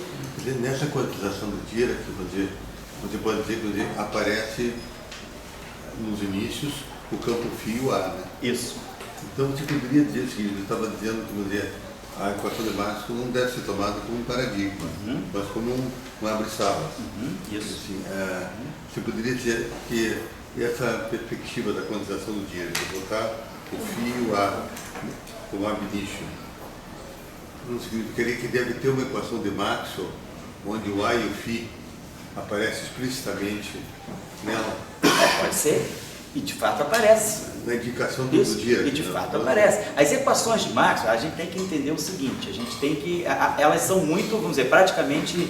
Nessa quantização do Dirac, você pode dizer que aparece nos inícios o campo φ A, né? Isso. Então você poderia dizer o seguinte, eu estava dizendo que a equação de Marx não deve ser tomada como um paradigma, mas como um abre-salas. Isso. Assim, você poderia dizer que essa perspectiva da quantização do Dirac, de botar o φ A como ab initio, não significaria que deve ter uma equação de Maxwell onde o A e o φ aparecem explicitamente nela? Pode ser. E de fato aparece. Na indicação do Dirac. E de fato aparece. As equações de Maxwell, a gente tem que entender o seguinte, a gente tem que. Elas são muito, vamos dizer, praticamente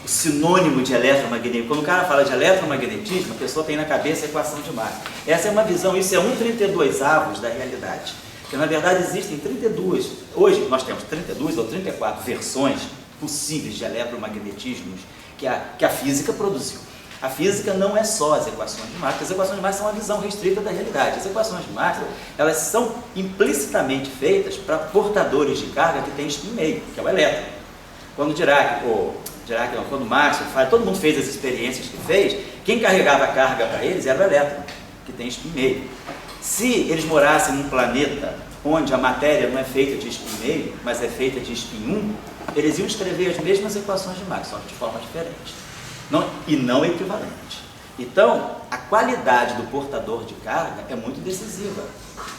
o sinônimo de eletromagnetismo. Quando o cara fala de eletromagnetismo, a pessoa tem na cabeça a equação de Maxwell. Essa é uma visão, isso é 1/32 da realidade. Porque na verdade existem 32, hoje nós temos 32 ou 34 versões possíveis de eletromagnetismos que a física produziu. A física não é só as equações de Maxwell. As equações de Maxwell são uma visão restrita da realidade. As equações de Maxwell, elas são implicitamente feitas para portadores de carga que tem spin meio, que é o elétron. Quando quando Maxwell faz, todo mundo fez as experiências que fez, quem carregava a carga para eles era o elétron, que tem spin meio. Se eles morassem num planeta onde a matéria não é feita de spin meio, mas é feita de spin 1, eles iam escrever as mesmas equações de Maxwell, só que de forma diferente, e não equivalente. Então, a qualidade do portador de carga é muito decisiva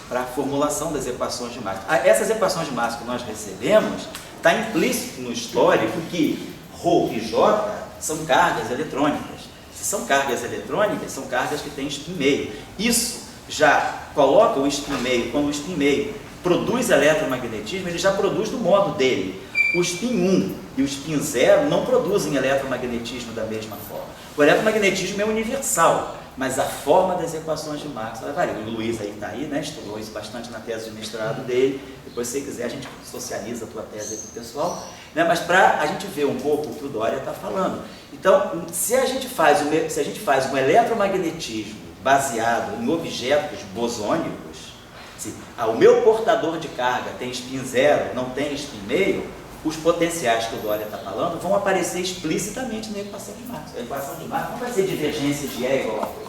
para a formulação das equações de Maxwell. Essas equações de Maxwell que nós recebemos, está implícito no histórico que Rho e J são cargas eletrônicas. Se são cargas eletrônicas, são cargas que têm spin meio. Isso já coloca o spin meio, quando o spin meio produz eletromagnetismo, ele já produz do modo dele. O spin 1 e o spin 0 não produzem eletromagnetismo da mesma forma. O eletromagnetismo é universal, mas a forma das equações de Maxwell varia. O Luiz aí está aí, né? Estudou isso bastante na tese de mestrado dele. Depois, se você quiser, a gente socializa a tua tese aqui, pessoal. Né? Mas para a gente ver um pouco o que o Doria está falando. Então, se a gente faz um eletromagnetismo baseado em objetos bosônicos, se o meu portador de carga tem spin 0, não tem spin meio, os potenciais que o Doria está falando vão aparecer explicitamente na equação de Maxwell. A equação de Maxwell não vai ser divergência de E igual a coisa.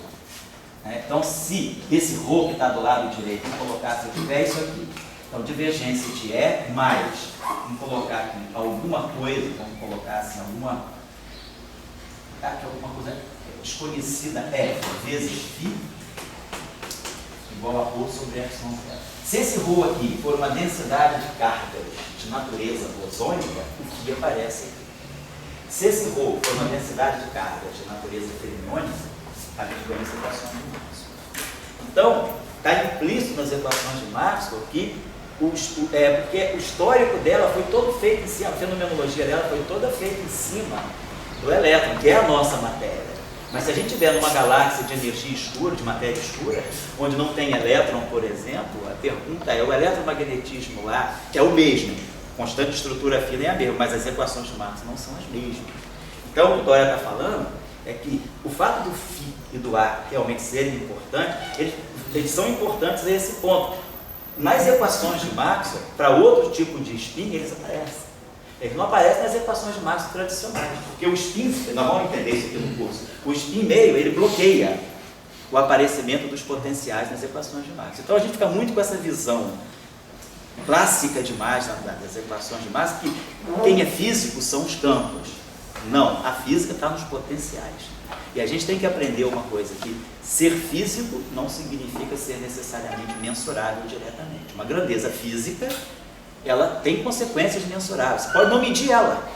Então, se esse Rho que está do lado direito, vamos colocar, se eu tiver isso aqui, então divergência de E mais, vamos colocar aqui alguma coisa, vamos colocar assim, alguma coisa desconhecida, F vezes φ, igual a Rho sobre epsilon zero. Se esse Rho aqui for uma densidade de cargas de natureza bosônica, o que aparece aqui. Se esse Rho for uma densidade de cargas de natureza fermiônica, a gente ganha essa equação de Maxwell. Então, está implícito nas equações de Maxwell que porque o histórico dela foi todo feito em cima, a fenomenologia dela foi toda feita em cima do elétron, que é a nossa matéria. Mas se a gente tiver numa galáxia de energia escura, de matéria escura, onde não tem elétron, por exemplo, a pergunta é, o eletromagnetismo lá é o mesmo, constante de estrutura fina é a mesma, mas as equações de Maxwell não são as mesmas. Então, o que o Doria está falando é que o fato do φ e do A realmente serem importantes, eles são importantes a esse ponto. Nas equações de Maxwell, para outro tipo de spin, eles aparecem. Eles não aparecem nas equações de Maxwell tradicionais, porque o spin, nós vamos entender isso aqui no curso, o spin meio, ele bloqueia o aparecimento dos potenciais nas equações de Maxwell. Então a gente fica muito com essa visão clássica demais das equações de Maxwell, que quem é físico são os campos. Não, a física está nos potenciais. E a gente tem que aprender uma coisa, que ser físico não significa ser necessariamente mensurável diretamente. Uma grandeza física, ela tem consequências mensuráveis. Você pode não medir ela,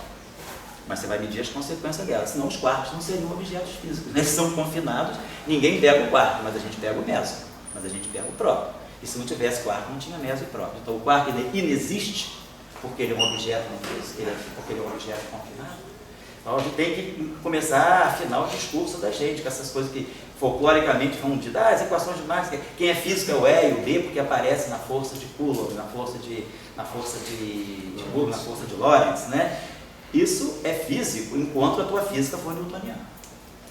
mas você vai medir as consequências dela, senão os quartos não seriam objetos físicos. Eles são confinados, ninguém pega o quarto, mas a gente pega o meso, mas a gente pega o próprio. E se não tivesse quarto, não tinha meso e próprio. Então o quarto inexiste porque ele é um objeto não físico, porque ele é um objeto confinado. Então a gente tem que começar a afinar o discurso da gente, com essas coisas que folcloricamente vão dizer, as equações de Maxwell, quem é físico é o E e o B, porque aparece na força de Coulomb, na força de Lorentz, né? Isso é físico, enquanto a tua física for newtoniana.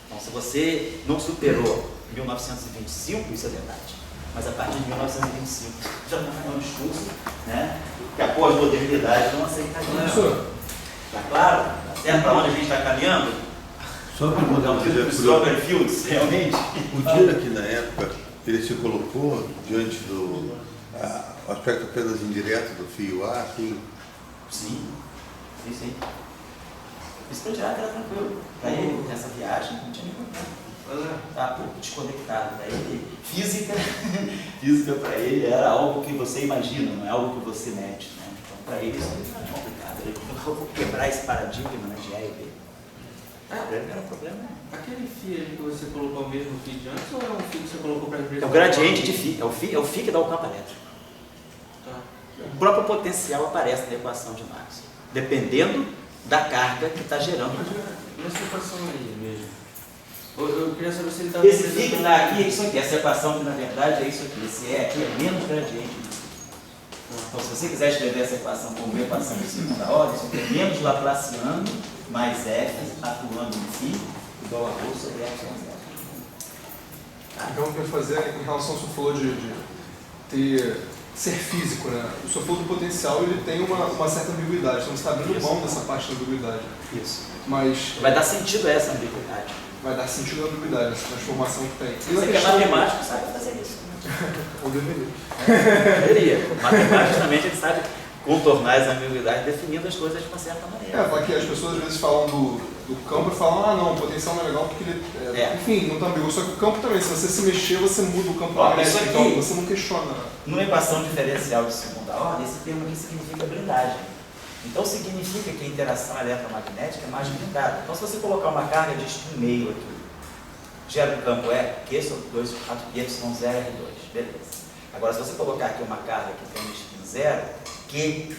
Então, se você não superou 1925, isso é verdade. Mas a partir de 1925, já não é um discurso, né, que a pós-modernidade não aceitaria. Está claro? Está certo para onde a gente está caminhando? Só para mudar uma coisa Strawberfields, realmente. O Dirac, aqui na época, ele se colocou diante do aspecto apenas indireto do fio A, assim. Sim. Isso para o Dirac era tranquilo. Para ele, nessa viagem, não tinha nenhum problema. Está pouco desconectado. Para ele, física para ele era algo que você imagina, não é algo que você mede. Né? Então, para ele, isso não é complicado. Ele vou quebrar esse paradigma, né, de E e B. Era um problema. Aquele fio que você colocou mesmo fio de antes ou é um fio que você colocou para a É o gradiente de fio. É o fio que dá o campo elétrico. Tá. O próprio potencial aparece na equação de Maxwell, dependendo da carga que está gerando. Nessa equação aí mesmo. Eu queria saber se ele está... Esse fio que está aqui é isso aqui. Essa equação que na verdade é isso aqui. Esse E aqui é menos gradiente. Então, se você quiser escrever essa equação como uma equação de segunda ordem, isso é menos Laplaciano mais F atuando em φ igual a Rho sobre epsilon zero. Então, o que eu ia fazer em relação ao que você falou de ser físico, né? O seu falou do potencial, ele tem uma certa ambiguidade. Então, você está abrindo mão dessa parte da ambiguidade. Isso. Mas Vai dar sentido a essa ambiguidade. vai dar sentido à ambiguidade, essa transformação que tem. E na Você que é questão- matemático sabe fazer isso. Ou deveria. Deveria. Matemática, justamente, ele sabe contornar as ambiguidades, definindo as coisas de uma certa maneira. Porque as pessoas às vezes falam do campo e falam, não, o potencial não é legal porque ele. Enfim, não está ambíguo. Só que o campo também, se você se mexer, você muda o campo magnético, então você não questiona. Numa equação diferencial de segunda ordem, esse termo aqui significa blindagem. Então significa que a interação eletromagnética é mais blindada. Então se você colocar uma carga de spin meio aqui, gera um campo Q sobre 2, 4πy0 R2, beleza. Agora se você colocar aqui uma carga que tem um spin 0, Q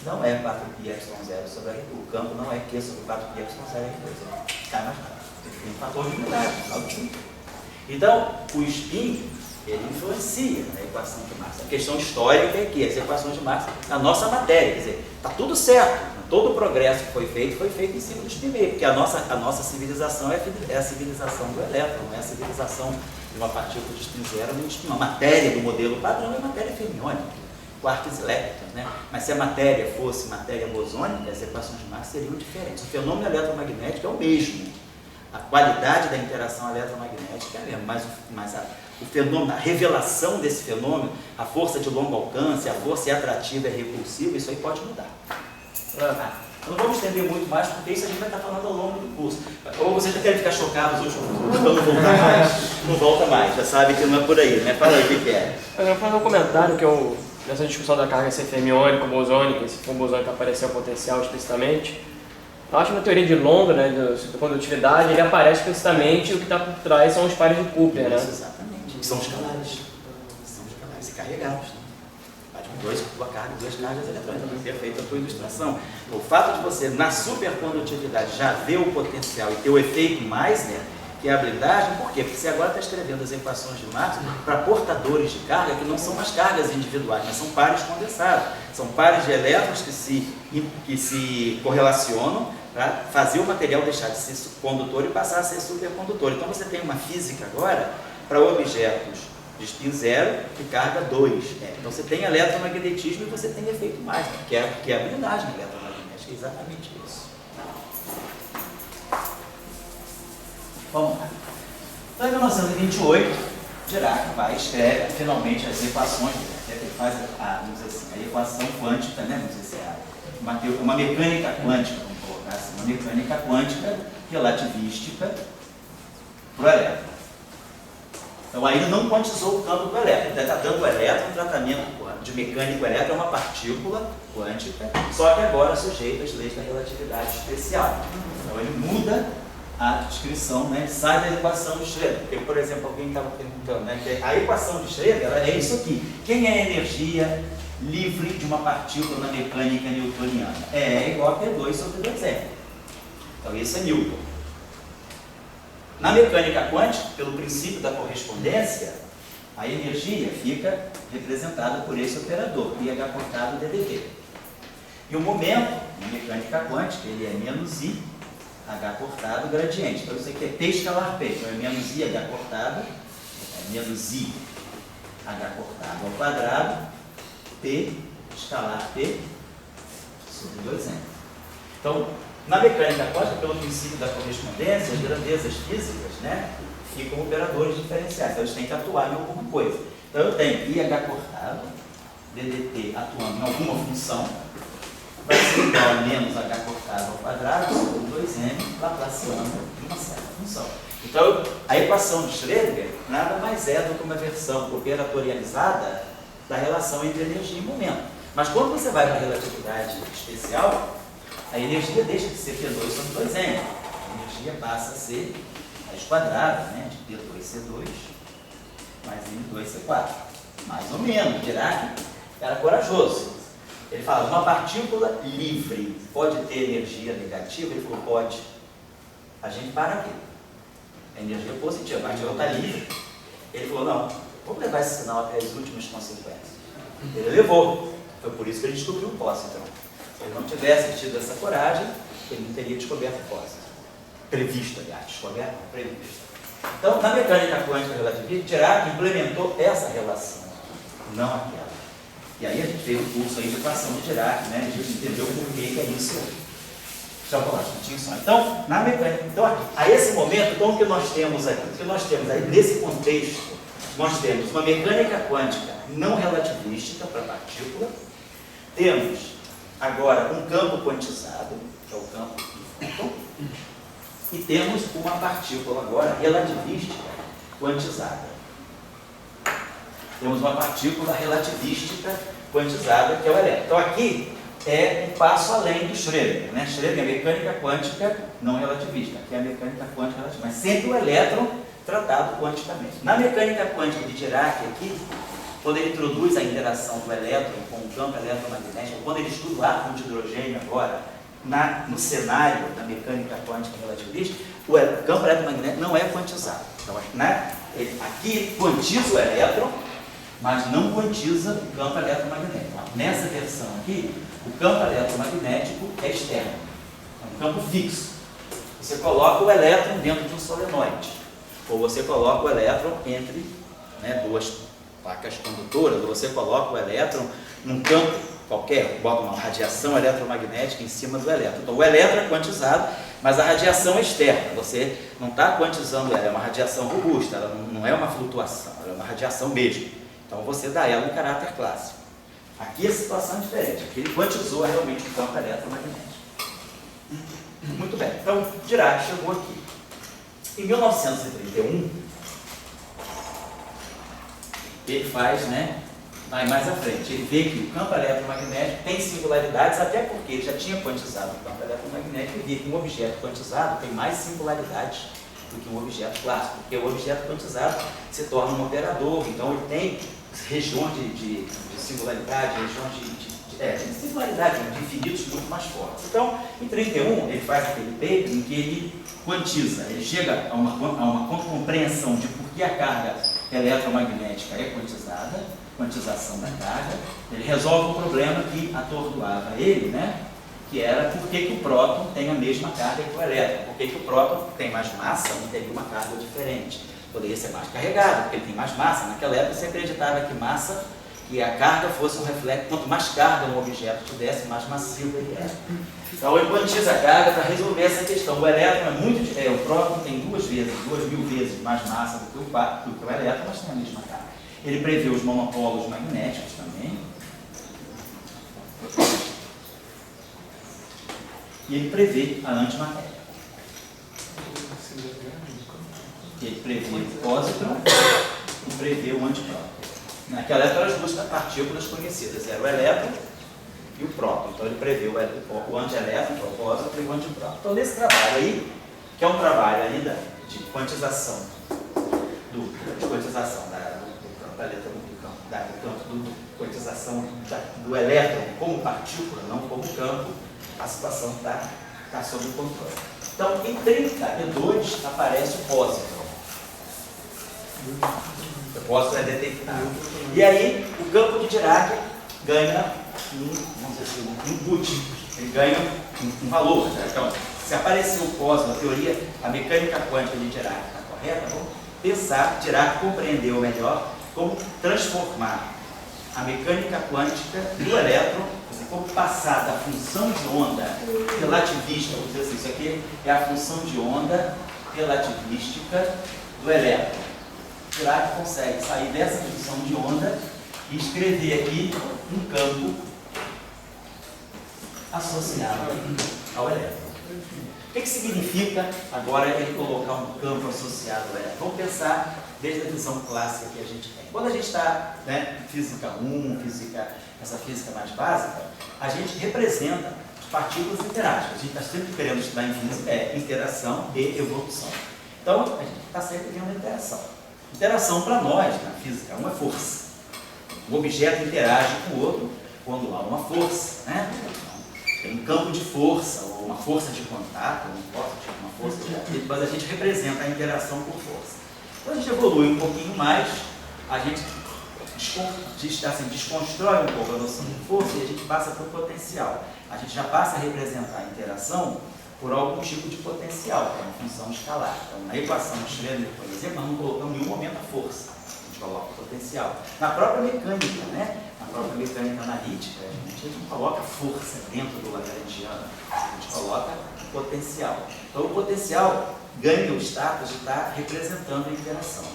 não é 4πy0 sobre R2, o campo não é Q sobre 4πy0 R2, cai mais rápido. Tem um fator de blindagem, então o spin ele influencia na equação de Marx. A questão histórica é que as equações de Marx, na nossa matéria, quer dizer, está tudo certo, todo o progresso que foi feito em cima do spin meio, porque a nossa civilização é a civilização do elétron, não é a civilização de uma partícula de spin 0 nem de spin. A matéria do modelo padrão é matéria fermiônica, quarks elétricos, né? Mas se a matéria fosse matéria bosônica, as equações de Marx seriam diferentes. O fenômeno eletromagnético é o mesmo, a qualidade da interação eletromagnética é a mesma, mas o fenômeno, a revelação desse fenômeno, a força de longo alcance, a força atrativa e repulsiva, isso aí pode mudar. Não vamos estender muito mais, porque isso a gente vai estar falando ao longo do curso. Ou vocês já querem ficar chocados hoje, então não voltar mais? Não volta mais, já sabe que não é por aí, né? Fala aí o que é. Eu vou fazer um comentário que nessa discussão da carga ser fermiônica ou bosônica, se for bosônica aparecer o potencial explicitamente. Eu acho que na teoria de London, né, da condutividade, ele aparece explicitamente e o que está por trás são os pares de Cooper, né? Exatamente, que são escalares. São escalares e carregados. Uma carga, duas cargas eletrônicas. Perfeita a tua ilustração. O fato de você, na supercondutividade, já ver o potencial e ter o efeito Meissner, que é a blindagem, por quê? Porque você agora está escrevendo as equações de Marx para portadores de carga que não são mais cargas individuais, mas são pares condensados. São pares de elétrons que se correlacionam para fazer o material deixar de ser condutor e passar a ser supercondutor. Então você tem uma física agora para objetos de spin 0 e carga 2. Então você tem eletromagnetismo e você tem efeito Meissner, que é a blindagem eletromagnética, é exatamente isso. Vamos lá. Então, em 1928, Dirac vai e escreve finalmente as equações, ele faz vamos dizer assim, a equação quântica, né? Vamos dizer assim, uma mecânica quântica, vamos colocar assim, uma mecânica quântica relativística para o elétron. Então ainda não quantizou o campo do elétron, ele está dando o elétron um tratamento de mecânico elétron, é uma partícula quântica, só que agora sujeita às leis da relatividade especial. Então ele muda a descrição, né? Sai da equação de Schrödinger. Porque, por exemplo, alguém estava perguntando, né? Que a equação de Schrödinger é isso aqui. Quem é a energia livre de uma partícula na mecânica newtoniana? É igual a P2 sobre 2M. Então isso é Newton. Na mecânica quântica, pelo princípio da correspondência, a energia fica representada por esse operador, IH cortado DDT. E o momento, na mecânica quântica, ele é menos I, H cortado, gradiente. Então isso aqui é P escalar P, então é menos I, H cortado, é menos I, H cortado ao quadrado, P escalar P sobre 2M. Então, na mecânica quântica, pelo princípio da correspondência, as grandezas físicas, né, ficam operadores diferenciais, então eles têm que atuar em alguma coisa. Então eu tenho IH cortado, DDT atuando em alguma função, vai ser igual a menos H cortado ao quadrado sobre 2M, laplaciano de uma certa função. Então, a equação de Schrödinger nada mais é do que uma versão operatorializada da relação entre energia e momento. Mas quando você vai para a relatividade especial, a energia deixa de ser P2 sobre 2M. A energia passa a ser raiz quadrada, né, de P2C2 mais M2C4. Mais ou menos. Dirac era corajoso. Ele fala, uma partícula livre pode ter energia negativa? Ele falou, pode. A gente para aqui. A energia positiva, a partícula está livre. Ele falou, não, vamos levar esse sinal até as últimas consequências. Ele levou. Foi por isso que ele descobriu o pósitron. Se ele não tivesse tido essa coragem, ele não teria descoberto o pósitron. Previsto, aliás, descoberto, previsto. Então, na mecânica quântica relativista, Dirac implementou essa relação, não aquela. E aí a gente fez um curso aí de equação de Dirac, né? A gente entendeu por que é isso. Então, na mecânica, então, a esse momento, então, o que nós temos aqui? O que nós temos aí nesse contexto nós temos uma mecânica quântica não relativística para a partícula, temos agora um campo quantizado, que é o campo de fóton, e temos uma partícula agora relativística quantizada. Temos uma partícula relativística quantizada, que é o elétron. Então aqui é um passo além do Schrödinger, né? Schrödinger é mecânica quântica não relativista, aqui é a mecânica quântica relativista, mas sempre o elétron tratado quanticamente. Na mecânica quântica de Dirac aqui, quando ele introduz a interação do elétron com o campo eletromagnético, quando ele estuda o átomo de hidrogênio agora, no cenário da mecânica quântica relativista, o campo eletromagnético não é quantizado. Então, aqui ele quantiza o elétron, mas não quantiza o campo eletromagnético. Nessa versão aqui, o campo eletromagnético é externo, é um campo fixo. Você coloca o elétron dentro de um solenoide, ou você coloca o elétron entre duas placas condutoras, ou você coloca o elétron num campo qualquer, bota uma radiação eletromagnética em cima do elétron. Então o elétron é quantizado, mas a radiação é externa. Você não está quantizando ela, é uma radiação robusta, ela não é uma flutuação, ela é uma radiação mesmo. Então você dá ela um caráter clássico. Aqui a situação é diferente, aqui ele quantizou realmente o campo eletromagnético. Muito bem, então Dirac chegou aqui. Em 1931, ele faz, vai mais à frente, ele vê que o campo eletromagnético tem singularidades, até porque ele já tinha quantizado o campo eletromagnético e vê que um objeto quantizado tem mais singularidades do que um objeto clássico, porque o objeto quantizado se torna um operador, então ele tem regiões de singularidade, regiões de singularidade, de infinitos muito mais fortes. Então, em 31, ele faz aquele paper em que ele quantiza, ele chega a uma compreensão de por que a carga eletromagnética é quantizada, quantização da carga. Ele resolve um problema que atordoava ele, que era por que o próton tem a mesma carga que o elétron, por que o próton tem mais massa e teria uma carga diferente. Poderia ser mais carregado, porque ele tem mais massa. Naquela época você acreditava que a carga fosse um reflexo, quanto mais carga um objeto tivesse, mais massivo ele era. Então ele quantiza a carga para resolver essa questão. O elétron o próton tem 2.000 vezes mais massa do que o elétron, mas tem a mesma carga. Ele prevê os monopolos magnéticos também. E ele prevê a antimatéria. Ele prevê o pósitron e prevê o antipróton. Naquela época eram as duas partículas conhecidas, era o elétron e o próton. Então ele prevê o antielétron, o pósitron e o antipróton. Então nesse trabalho aí, que é um trabalho ainda de quantização do elétron como partícula, não como campo, a situação está sob controle. Então em 32 aparece o pósitron. O pósitron é detectado. E aí o campo de Dirac ganha um input, ele ganha um valor. Então, se aparecer o pósitron, a teoria, a mecânica quântica de Dirac está correta, vamos pensar, Dirac compreendeu melhor como transformar a mecânica quântica do elétron, como passar da função de onda relativista, vamos dizer assim, isso aqui é a função de onda relativística do elétron. Dirac consegue sair dessa função de onda e escrever aqui um campo associado ao elétron. O que significa agora ele colocar um campo associado ao elétron? Vamos pensar desde a visão clássica que a gente tem. Quando a gente está em física 1, essa física mais básica, a gente representa as partículas interagem. A gente está sempre querendo estudar em física interação e evolução. Então, a gente está sempre vendo interação. Interação para nós, na física, é uma força. Um objeto interage com o outro quando há uma força, Tem um campo de força, ou uma força de contato, uma força de... Mas a gente representa a interação por força. Quando a gente evolui um pouquinho mais, a gente desconstrói um pouco a noção de força e a gente passa para o potencial. A gente já passa a representar a interação por algum tipo de potencial, que é uma função escalar. Então, na equação de Schrödinger, por exemplo, nós não colocamos em nenhum momento a força, a gente coloca o potencial. Na própria mecânica, na própria mecânica analítica, a gente não coloca força dentro do lagrangiano, a gente coloca o potencial. Então, o potencial ganha o status de estar representando a interação.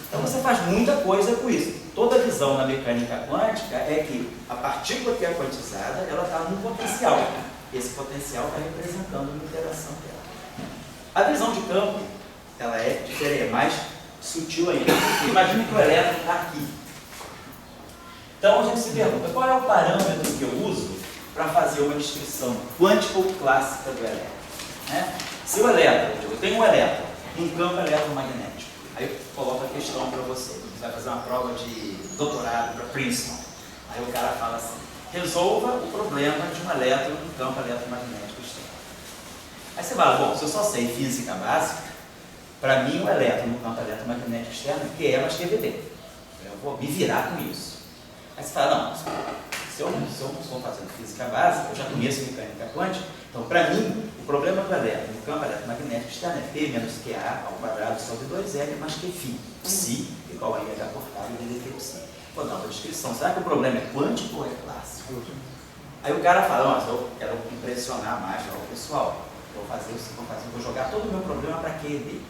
Então você faz muita coisa com isso. Toda visão na mecânica quântica é que a partícula que é quantizada, ela está num potencial. Esse potencial está representando uma interação dela. A visão de campo, ela é diferente, é mais sutil ainda. Imagine que o elétron está aqui. Então a gente se pergunta, qual é o parâmetro que eu uso para fazer uma descrição quântico-clássica do elétron? Né? Se o elétron, eu tenho um elétron, um campo eletromagnético, aí eu coloco a questão para você. Você vai fazer uma prova de doutorado para Princeton. Aí o cara fala assim, resolva o problema de um elétron no campo eletromagnético externo. Aí você fala, bom, se eu só sei física básica, para mim o elétron no campo eletromagnético externo é que é mais que evidente. Eu vou me virar com isso. Aí você fala, não, se eu estou fazendo física básica, eu já conheço mecânica quântica, então para mim o problema do elétron no campo eletromagnético externo é P menos QA ao quadrado sobre 2L mais Qφ, Psi igual a IH cortado e DDT Psi. Vou dar uma descrição, será que o problema é quântico ou é clássico? Aí o cara fala, nossa, eu quero impressionar mais o pessoal, vou jogar todo o meu problema para QED.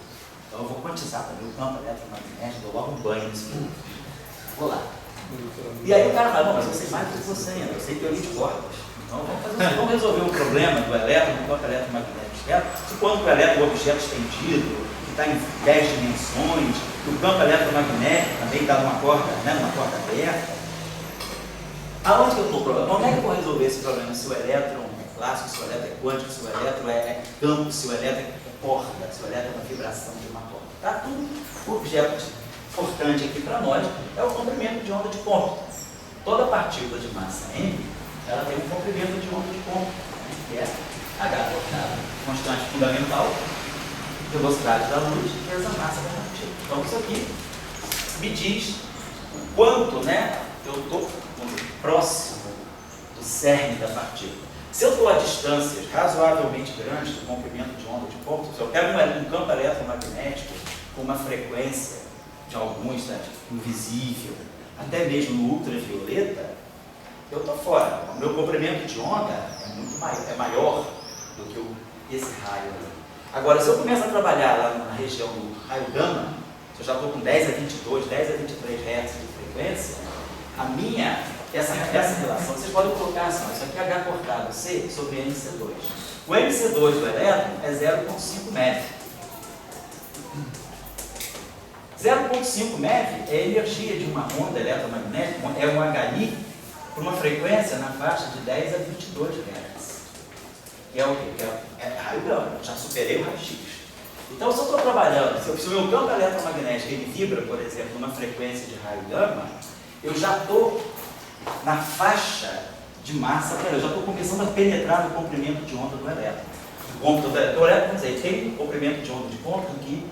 Então eu vou quantizar também o campo eletromagnético, dou logo um banho nesse mundo. Vou lá. E aí o cara fala, não, mas eu sei mais do que você ainda, eu sei teoria de cordas. Então vamos resolver o problema do elétron no campo eletromagnético externo, supondo que o elétron é um objeto estendido, que está em 10 dimensões, que o campo eletromagnético também está numa corda, né, numa corda aberta. Aonde que eu estou problema? Como é que eu vou resolver esse problema? Se o elétron é clássico, se o elétron é quântico, se o elétron é campo, se o elétron é corda, se o elétron é uma vibração de uma corda. Está tudo objeto importante aqui para nós é o comprimento de onda de cômputo. Toda partícula de massa m, ela tem um comprimento de onda de cômputo, que é h cortado, constante fundamental, velocidade da luz e essa massa da partícula. Então isso aqui me diz o quanto, né, eu estou próximo do cerne da partícula. Se eu estou a distâncias razoavelmente grandes do comprimento de onda de cômputo, se eu quero um campo eletromagnético com uma frequência de alguns, né, invisível, até mesmo no ultravioleta, eu estou fora. O meu comprimento de onda é muito maior do que esse raio ali. Agora, se eu começo a trabalhar lá na região do raio gama, se eu já estou com 10 a 22, 10 a 23 Hz de frequência, essa relação, vocês podem colocar assim, isso aqui é H cortado C sobre NC2. O NC2 do elétron é 0,5 MeV. 0,5 MeV é a energia de uma onda eletromagnética, é um HI por uma frequência na faixa de 10 a 22 Hz. Que é o quê? É raio gama, já superei o raio-x. Então, se eu estou trabalhando, se o meu campo eletromagnético ele vibra, por exemplo, numa frequência de raio gama, eu já estou na faixa de massa, eu já estou começando a penetrar no comprimento de onda do elétron. O elétron, vamos dizer, tem um comprimento de onda de cômputo que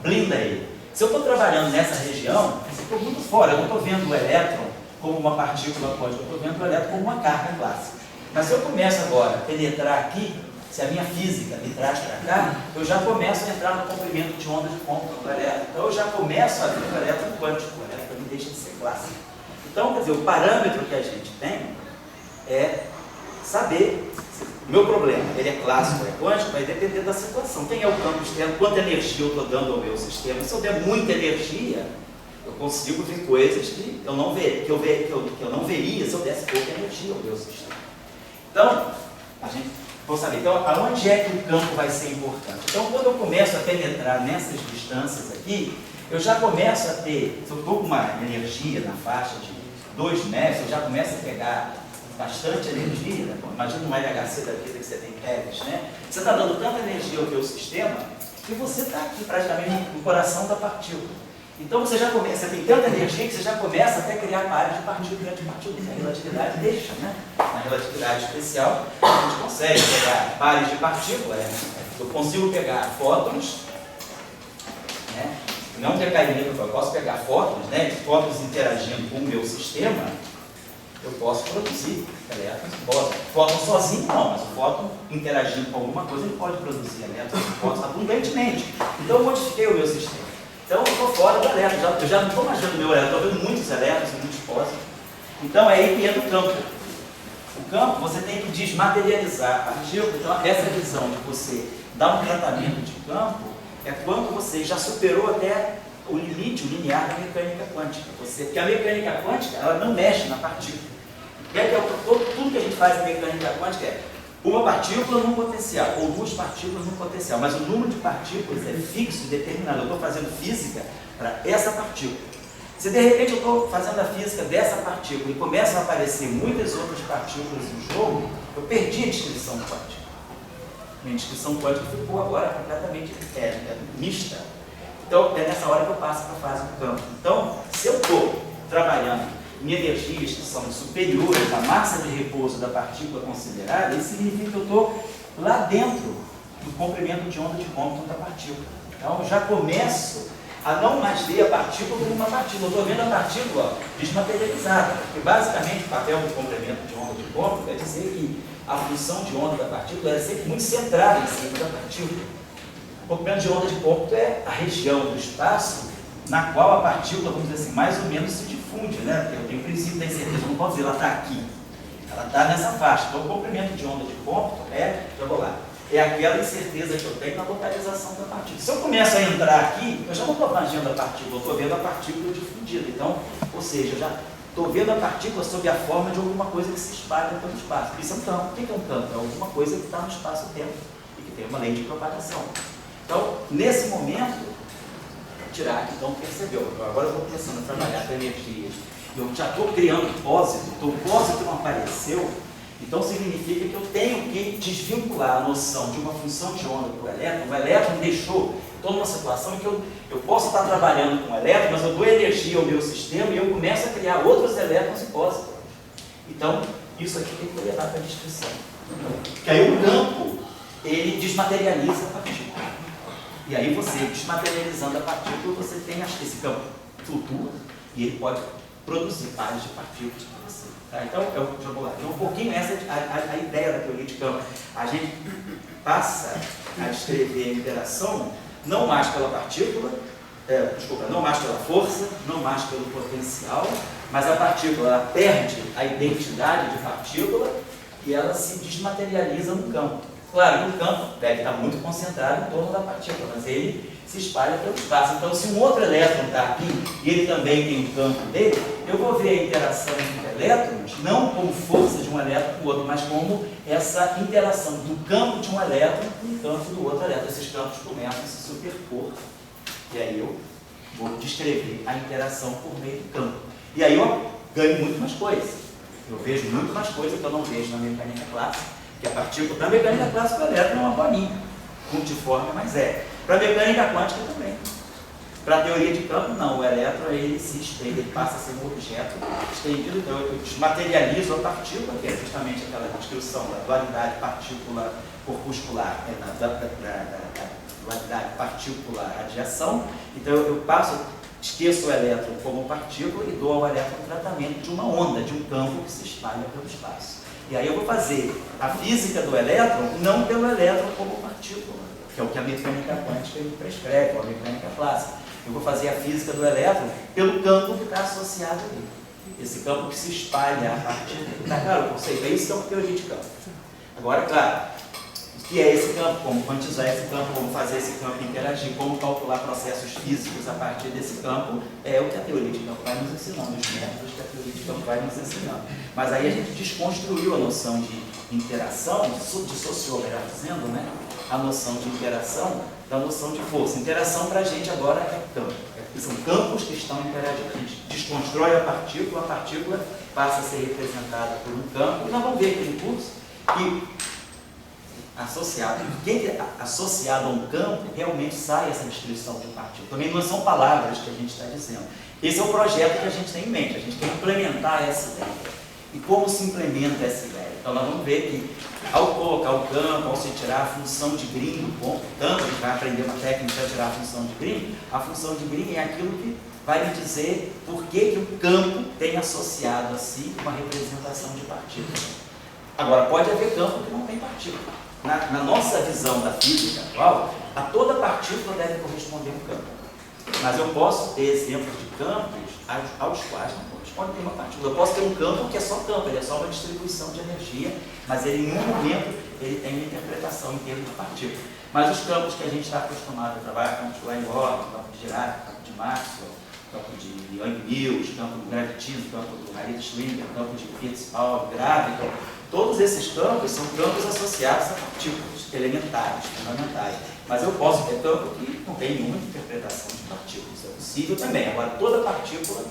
blinda ele. Se eu estou trabalhando nessa região, eu estou muito fora, eu não estou vendo o elétron como uma partícula quântica, eu estou vendo o elétron como uma carga clássica. Mas se eu começo agora a penetrar aqui, se a minha física me traz para cá, eu já começo a entrar no comprimento de onda de cômputo do elétron. Então eu já começo a ver o elétron quântico, o elétron me deixa de ser clássico. Então, quer dizer, o parâmetro que a gente tem é saber o meu problema, ele é clássico, é quântico, vai depender da situação. Quem é o campo externo, quanta energia eu estou dando ao meu sistema. Se eu der muita energia, eu consigo ver coisas que eu não veria, que eu não veria se eu desse pouca energia ao meu sistema. Então, a gente vou saber, então, aonde é que o campo vai ser importante? Então, quando eu começo a penetrar nessas distâncias aqui, eu já começo a ter, se eu estou com uma energia na faixa de 2 MeV, eu já começo a pegar bastante energia, né? Imagina um LHC da vida que você tem PEVs, né? Você está dando tanta energia ao teu sistema que você está aqui praticamente no coração da partícula. Então você já começa, você tem tanta energia que você já começa até a criar pares de partícula dentro de partícula. A relatividade deixa, né? Na relatividade especial, a gente consegue pegar pares de partícula, eu consigo pegar fótons, né? Não decaimento, eu posso pegar fótons, né? Fótons interagindo com o meu sistema, eu posso produzir elétrons. Fóton sozinho não, mas o fóton interagindo com alguma coisa, ele pode produzir elétrons e fótons abundantemente. Então eu modifiquei o meu sistema. Então eu estou fora do elétron, eu já não estou imaginando o meu elétron, estou vendo muitos elétrons e muitos fótons. Então é aí que entra o campo. O campo você tem que desmaterializar a partícula. Então essa visão de você dar um tratamento de campo é quando você já superou até o limite, o linear da mecânica quântica. Porque a mecânica quântica, ela não mexe na partícula. Tudo que a gente faz em mecânica quântica é uma partícula num potencial, ou duas partículas num potencial, mas o número de partículas é fixo e determinado. Eu estou fazendo física para essa partícula. Se de repente eu estou fazendo a física dessa partícula e começam a aparecer muitas outras partículas no jogo, eu perdi a descrição quântica. Minha descrição quântica ficou agora completamente mista. Então, é nessa hora que eu passo para a fase do campo. Então, se eu estou trabalhando em energias que são superiores à massa de repouso da partícula considerada, isso significa que eu estou lá dentro do comprimento de onda de Compton da partícula. Então, eu já começo a não mais ver a partícula como uma partícula. Eu estou vendo a partícula desmaterializada, porque basicamente o papel do comprimento de onda de Compton quer dizer que a função de onda da partícula é sempre muito centrada em cima da partícula. O comprimento de onda de Compton é a região do espaço na qual a partícula, vamos dizer assim, mais ou menos se difunde, né? Porque eu tenho o princípio da incerteza, não posso dizer, ela está aqui. Ela está nessa faixa. Então, o comprimento de onda de Compton é aquela incerteza que eu tenho na localização da partícula. Se eu começo a entrar aqui, eu já não estou vendo a partícula, eu estou vendo a partícula difundida. Então, ou seja, eu já estou vendo a partícula sob a forma de alguma coisa que se espalha pelo espaço. Isso é um campo. O que é um campo? É alguma coisa que está no espaço-tempo e que tem uma lei de propagação. Então, nesse momento, Dirac então percebeu, agora eu estou começando a trabalhar com energias, eu já estou criando pósito, então o pósito não apareceu, então significa que eu tenho que desvincular a noção de uma função de onda para o elétron me deixou, estou numa situação em que eu posso estar trabalhando com o elétron, mas eu dou energia ao meu sistema e eu começo a criar outros elétrons e pósitrons. Então, isso aqui tem que levar para a descrição. Porque aí o campo, ele desmaterializa a partícula. E aí você, desmaterializando a partícula, você tem esse campo flutua e ele pode produzir pares de partículas para você. Tá? Então, já vou lá. Então, um pouquinho essa a ideia da teoria de campo. A gente passa a descrever a interação não mais pela partícula, não mais pela força, não mais pelo potencial, mas a partícula ela perde a identidade de partícula e ela se desmaterializa no campo. Claro, no campo deve estar muito concentrado em torno da partícula, mas ele se espalha pelo espaço. Então, se um outro elétron está aqui e ele também tem o campo dele, eu vou ver a interação entre elétrons, não como força de um elétron com o outro, mas como essa interação do campo de um elétron com o campo do outro elétron. Esses campos começam a se superpor. E aí eu vou descrever a interação por meio do campo. E aí eu ganho muito mais coisas. Eu vejo muito mais coisas que eu não vejo na mecânica clássica. Que a partícula, para a mecânica clássica, o elétron é uma bolinha, multiforme, mas é. Para a mecânica quântica também. Para a teoria de campo, não. O elétron, ele se estende, ele passa a ser um objeto estendido. Então, eu desmaterializo a partícula, que é justamente aquela descrição da dualidade partícula-corpuscular, da dualidade partícula-radiação. Então, eu esqueço o elétron como partícula e dou ao elétron um tratamento de uma onda, de um campo que se espalha pelo espaço. E aí eu vou fazer a física do elétron, não pelo elétron como partícula, que é o que a mecânica quântica prescreve, ou a mecânica clássica. Eu vou fazer a física do elétron pelo campo que está associado ali. Esse campo que se espalha a partícula. Está claro o conceito? É isso que é uma teoria de campo. Agora, claro, o que é esse campo? Como quantizar esse campo? Como fazer esse campo interagir? Como calcular processos físicos a partir desse campo? É o que a teoria de campo vai nos ensinando, os métodos que a teoria de campo vai nos ensinando. Mas aí a gente desconstruiu a noção de interação, dissociou, melhor dizendo, né? A noção de interação da noção de força. Interação para a gente agora é campo. São campos que estão interagindo. A gente desconstrói a partícula passa a ser representada por um campo. E nós vamos ver aqui no curso que associado a um campo, realmente sai essa descrição de partícula. Também não são palavras que a gente está dizendo. Esse é o projeto que a gente tem em mente. A gente quer implementar essa ideia. E como se implementa essa ideia? Então, nós vamos ver que, ao colocar o campo, ao se tirar a função de Green do campo, a gente vai aprender uma técnica para tirar a função de Green. A função de Green é aquilo que vai me dizer por que o campo tem associado a si uma representação de partícula. Agora, pode haver campo que não tem partícula. Na nossa visão da física atual, a toda partícula deve corresponder um campo. Mas eu posso ter exemplos de campos aos quais não corresponde ter uma partícula. Eu posso ter um campo que é só campo, ele é só uma distribuição de energia, mas ele, em um momento ele tem uma interpretação em termos de partícula. Mas os campos que a gente está acostumado a trabalhar, campos de Weinberg, campo de Dirac, campo de Maxwell, campo de Young-Mills, campo do Gravitino, campo do Harriet Schwinger, campo de Fitzpatrick, Graviton, todos esses campos são campos associados a partículas elementares, fundamentais. Mas eu posso ter campo que não tem nenhuma interpretação de partículas, isso é possível também. Agora, toda partícula,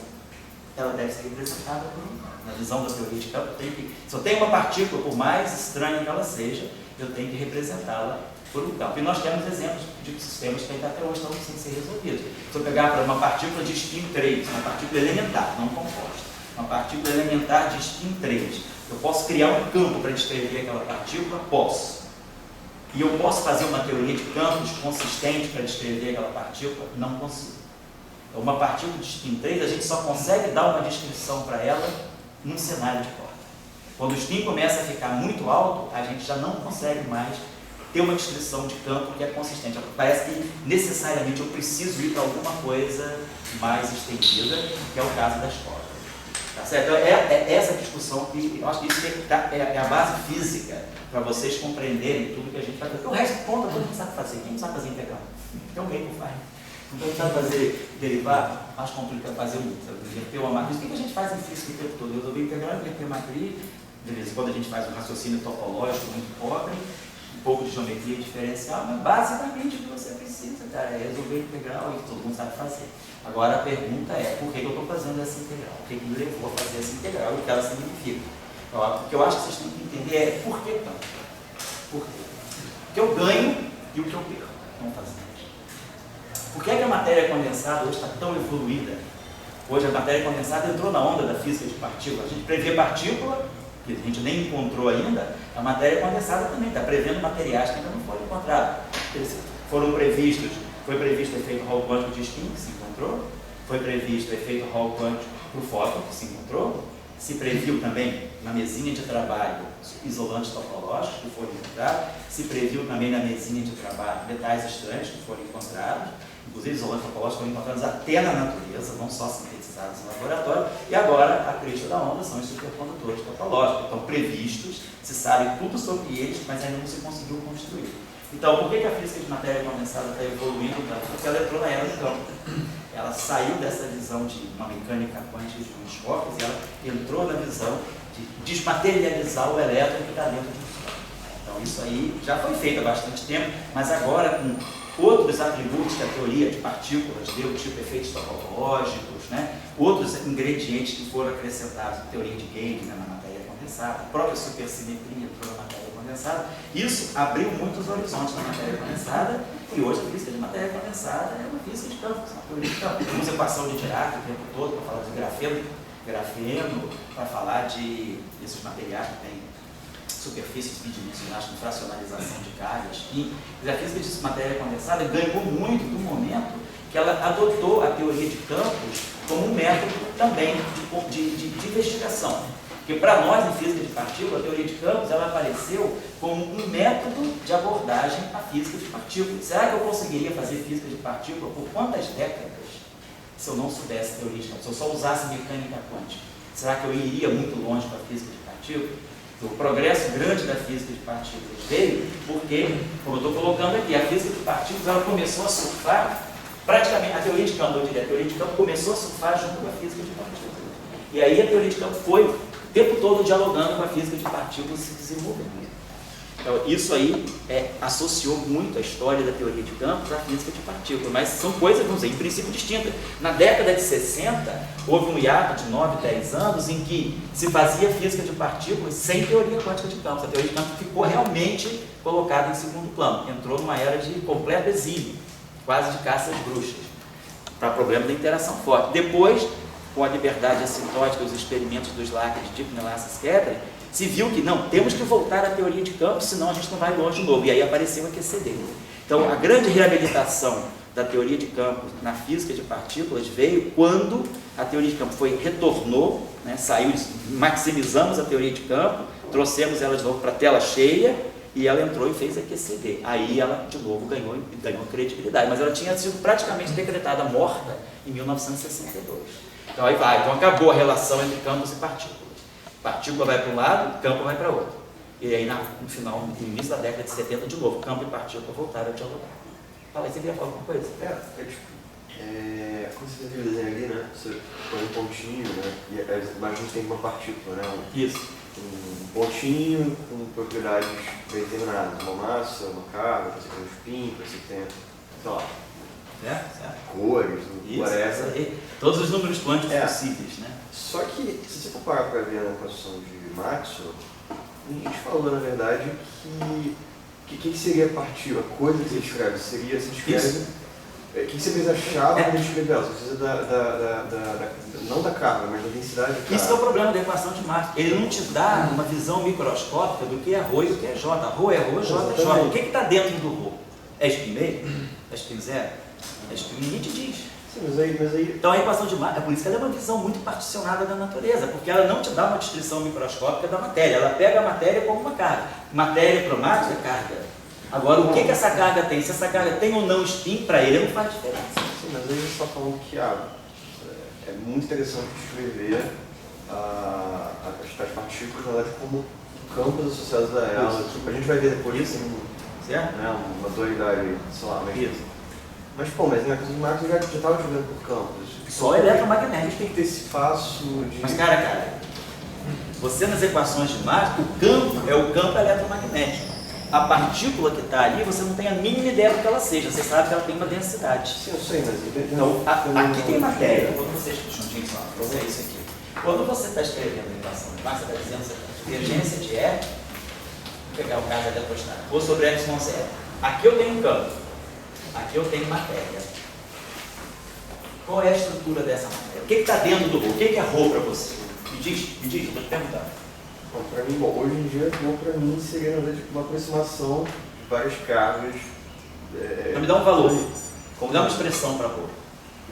ela deve ser representada por um campo. Na visão da teoria de campo, se eu tenho uma partícula, por mais estranha que ela seja, eu tenho que representá-la por um campo. E nós temos exemplos de sistemas que ainda até hoje estão sem ser resolvidos. Se eu pegar para uma partícula de spin 3, uma partícula elementar, não composta, uma partícula elementar de spin 3, eu posso criar um campo para descrever aquela partícula? Posso. E eu posso fazer uma teoria de campos consistente para descrever aquela partícula? Não consigo. Então, uma partícula de spin 3, a gente só consegue dar uma descrição para ela num cenário de corda. Quando o spin começa a ficar muito alto, a gente já não consegue mais ter uma descrição de campo que é consistente. Parece que necessariamente eu preciso ir para alguma coisa mais estendida, que é o caso das cordas. Tá certo? Então, é essa discussão que eu acho que isso é a base física para vocês compreenderem tudo que a gente faz. Porque o resto, conta, todo mundo sabe fazer. Quem não sabe fazer integral? Então, meio que faz. Então, a gente sabe fazer derivado, mais complicado fazer inverter uma matriz. O que a gente faz em física o tempo todo? Eu resolvi integral, inverter matriz. De vez em quando a gente faz um raciocínio topológico muito pobre, um pouco de geometria diferencial, mas basicamente o que você precisa, cara, é resolver integral e todo mundo sabe fazer. Agora a pergunta é, por que eu estou fazendo essa integral? O que me levou a fazer essa integral e o que ela significa? O que eu acho que vocês têm que entender é por que tanto. Por quê? O que eu ganho e o que eu perco. Vamos fazer. Por que a matéria condensada hoje está tão evoluída? Hoje a matéria condensada entrou na onda da física de partícula. A gente prevê partícula, que a gente nem encontrou ainda, a matéria condensada também está prevendo materiais que ainda não foram encontrados. Eles foram previstos, foi previsto o efeito Hall quântico de spin, que se encontrou, foi previsto o efeito Hall quântico para o fóton, que se encontrou, se previu também na mesinha de trabalho isolantes topológicos que foram encontrados, se previu também na mesinha de trabalho metais estranhos que foram encontrados, inclusive isolantes topológicos foram encontrados até na natureza, não só sintetizados no laboratório, e agora a crista da onda são os supercondutores topológicos, estão previstos, se sabe tudo sobre eles, mas ainda não se conseguiu construir. Então, por que a física de matéria condensada está evoluindo tanto? Porque ela entrou na era do campo. Ela saiu dessa visão de uma mecânica quântica de uns corpos e ela entrou na visão de desmaterializar o elétron que está dentro de um corpo. Então, isso aí já foi feito há bastante tempo, mas agora com outros atributos que a teoria de partículas deu, tipo efeitos topológicos, né? Outros ingredientes que foram acrescentados na teoria de Gauss, né, na matéria condensada, a própria supersimetria entrou na matéria condensada. Isso abriu muitos horizontes na matéria condensada e hoje a física de matéria condensada é uma física de campos, uma teoria de campos. Temos equação de Dirac o tempo todo para falar de grafeno, para falar de esses materiais que têm superfícies bidimensionais com fracionalização de cargas. E a física de matéria condensada ganhou muito do momento que ela adotou a teoria de campos como um método também de investigação. Porque para nós, em física de partículas, a teoria de campos ela apareceu como um método de abordagem à física de partículas. Será que eu conseguiria fazer física de partícula por quantas décadas se eu não soubesse teoria de campos? Se eu só usasse mecânica quântica, será que eu iria muito longe com a física de partículas? O progresso grande da física de partículas veio porque, como eu estou colocando aqui, a física de partículas ela começou a surfar, praticamente, a teoria de campo, eu diria, a teoria de campo começou a surfar junto com a física de partículas. E aí a teoria de campo foi o tempo todo dialogando com a física de partículas se desenvolvendo. Então, isso aí associou muito a história da teoria de campos à física de partículas, mas são coisas, vamos dizer, em princípio distintas. Na década de 60, houve um hiato de 9, 10 anos em que se fazia física de partículas sem teoria quântica de campos. A teoria de campos ficou realmente colocada em segundo plano, entrou numa era de completo exílio, quase de caça às bruxas, para problema da interação forte. Depois, com a liberdade assintótica, os experimentos dos Lacker de Deep Melasses-Kettering, se viu que não, temos que voltar à teoria de campos, senão a gente não vai longe de novo. E aí apareceu a QCD. Então, a grande reabilitação da teoria de campos na física de partículas veio quando a teoria de campos retornou, né, saiu, maximizamos a teoria de campo, trouxemos ela de novo para a tela cheia e ela entrou e fez a QCD. Aí ela, de novo, ganhou credibilidade, mas ela tinha sido praticamente decretada morta em 1962. Então aí vai, então acabou a relação entre campos e partículas. Partícula vai para um lado, campo vai para outro. E aí no final, no início da década de 70, de novo, campo e partícula voltaram a dialogar. Fala aí, você queria falar alguma coisa? Quando você viu o desenho ali, né? Você põe um pontinho, né? E as imagens tem uma partícula, né? Isso. Um pontinho com propriedades bem determinadas. Uma massa, uma carga, você tem um spin, você tem, sei lá, Certo? cores, Isso, whatever. todos os números quânticos possíveis, né? Só que, se você for parar para ver na equação de Maxwell, a gente falou, na verdade, que seria a partícula, a coisa que você escreve? Seria, você escreve... O que você precisa achar para descrever ela? Você precisa não da carga, mas da densidade da carga. Isso é o problema da equação de Maxwell. Ele não te dá uma visão microscópica do que é ρ e do que é J. ρ é ρ, J é J. O que está dentro do ρ? É spin meio? É spin zero? É spin, ninguém te diz. Sim, mas aí... Então a equação de Maxwell, é por isso que ela é uma visão muito particionada da natureza, porque ela não te dá uma descrição microscópica da matéria. Ela pega a matéria como uma carga. Matéria para o Maxwell é carga. Agora, o que essa carga tem? Se essa carga tem ou não spin, para ele não faz diferença. Sim, mas aí você está falando que é muito interessante descrever as partículas, na verdade, como campos associados a elas. A gente vai ver depois assim, Certo? Né, uma dualidade, sei lá, mas pô, mas na questão de Maxwell já estava jogando por campos. Só eletromagnético. Tem que ter esse passo de... Mas cara, você nas equações de Maxwell, o campo é o campo eletromagnético. A partícula que está ali, você não tem a mínima ideia do que ela seja, você sabe que ela tem uma densidade. Sim, eu sei, mas... Então, aqui tem matéria, quando você juntinho só, você é isso aqui. Quando você está escrevendo a equação de Maxwell, você está dizendo que a divergência de E, vou pegar o caso da eletrostatica, ou sobre epsilon zero. Aqui eu tenho um campo, aqui eu tenho matéria. Qual é a estrutura dessa matéria? O que está dentro do ρ? O que é ρ para você? Me diz, eu estou te perguntando. Bom, para mim, hoje em dia, para mim seria, na verdade, uma aproximação de várias cargas. Então me dá um valor, me dá uma expressão para ρ.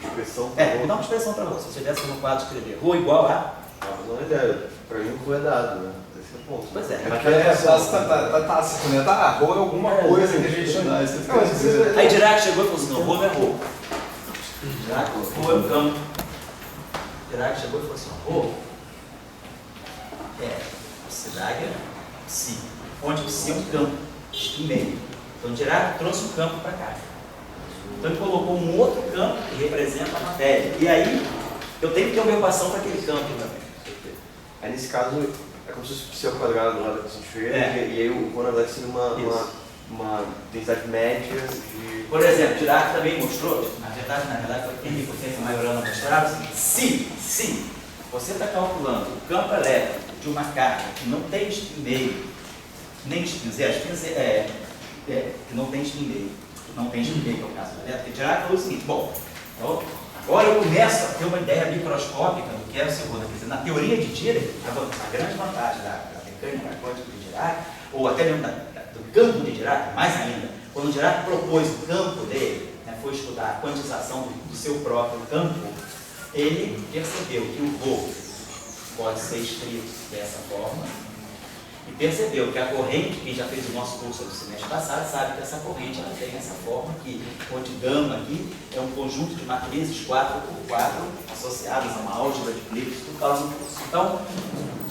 Expressão me dá uma expressão para ρ. Se eu tivesse no quadro escrever ρ igual a... Não é ideia. Para mim, o ρ é dado, né? Esse é o ponto. Pois é. Tá tácito, né? Tá, ρ é alguma coisa que a gente dá. Aí Dirac chegou e falou assim, não, ρ não é ρ. Dirac, ρ é um campo. Dirac chegou e falou assim, ρ é velocidade psi, onde o psi é um campo em meio. Então Dirac trouxe um campo para cá. Então ele colocou um outro campo que representa a matéria. E aí eu tenho que ter uma equação para aquele campo também. Aí nesse caso é como se fosse o psi ao quadrado do lado da equação de Schrödinger, e aí o ρ na verdade seria uma densidade média de... Por exemplo, Dirac também mostrou, na verdade foi quem a Majorana mostrava, se você está calculando o campo elétrico de uma carga que não tem spin meio, nem spin zero, que não tem spin meio, que é o caso da elétrica, Dirac falou o seguinte, bom, então, agora eu começo a ter uma ideia microscópica do que é o seu roda. Quer dizer, na teoria de Dirac, a grande vantagem da mecânica quântica de Dirac, ou até mesmo do campo de Dirac, mais ainda, quando Dirac propôs o campo dele, foi estudar a quantização do seu próprio campo, ele percebeu que o ρ pode ser escrito dessa forma e percebeu que a corrente, quem já fez o nosso curso do semestre passado, sabe que essa corrente ela tem essa forma aqui, onde gama aqui é um conjunto de matrizes 4x4 associadas a uma álgebra de Phillips por causa do curso. Então,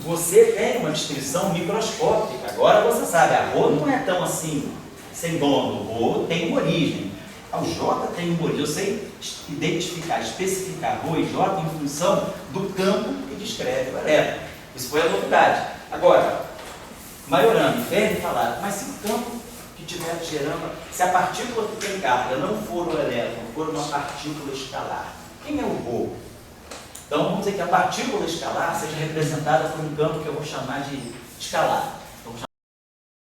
você tem uma descrição microscópica. Agora você sabe, a ρ não é tão assim, sem dono, o ρ tem uma origem. O J tem uma origem. Eu sei identificar, especificar ρ e J em função do campo que descreve o elétron. Isso foi a novidade. Agora, Majorana e Fermi falaram, mas se o campo que estiver gerando, se a partícula que tem carga não for o elétron, for uma partícula escalar, quem é o ρ? Então vamos dizer que a partícula escalar seja representada por um campo que eu vou chamar de escalar.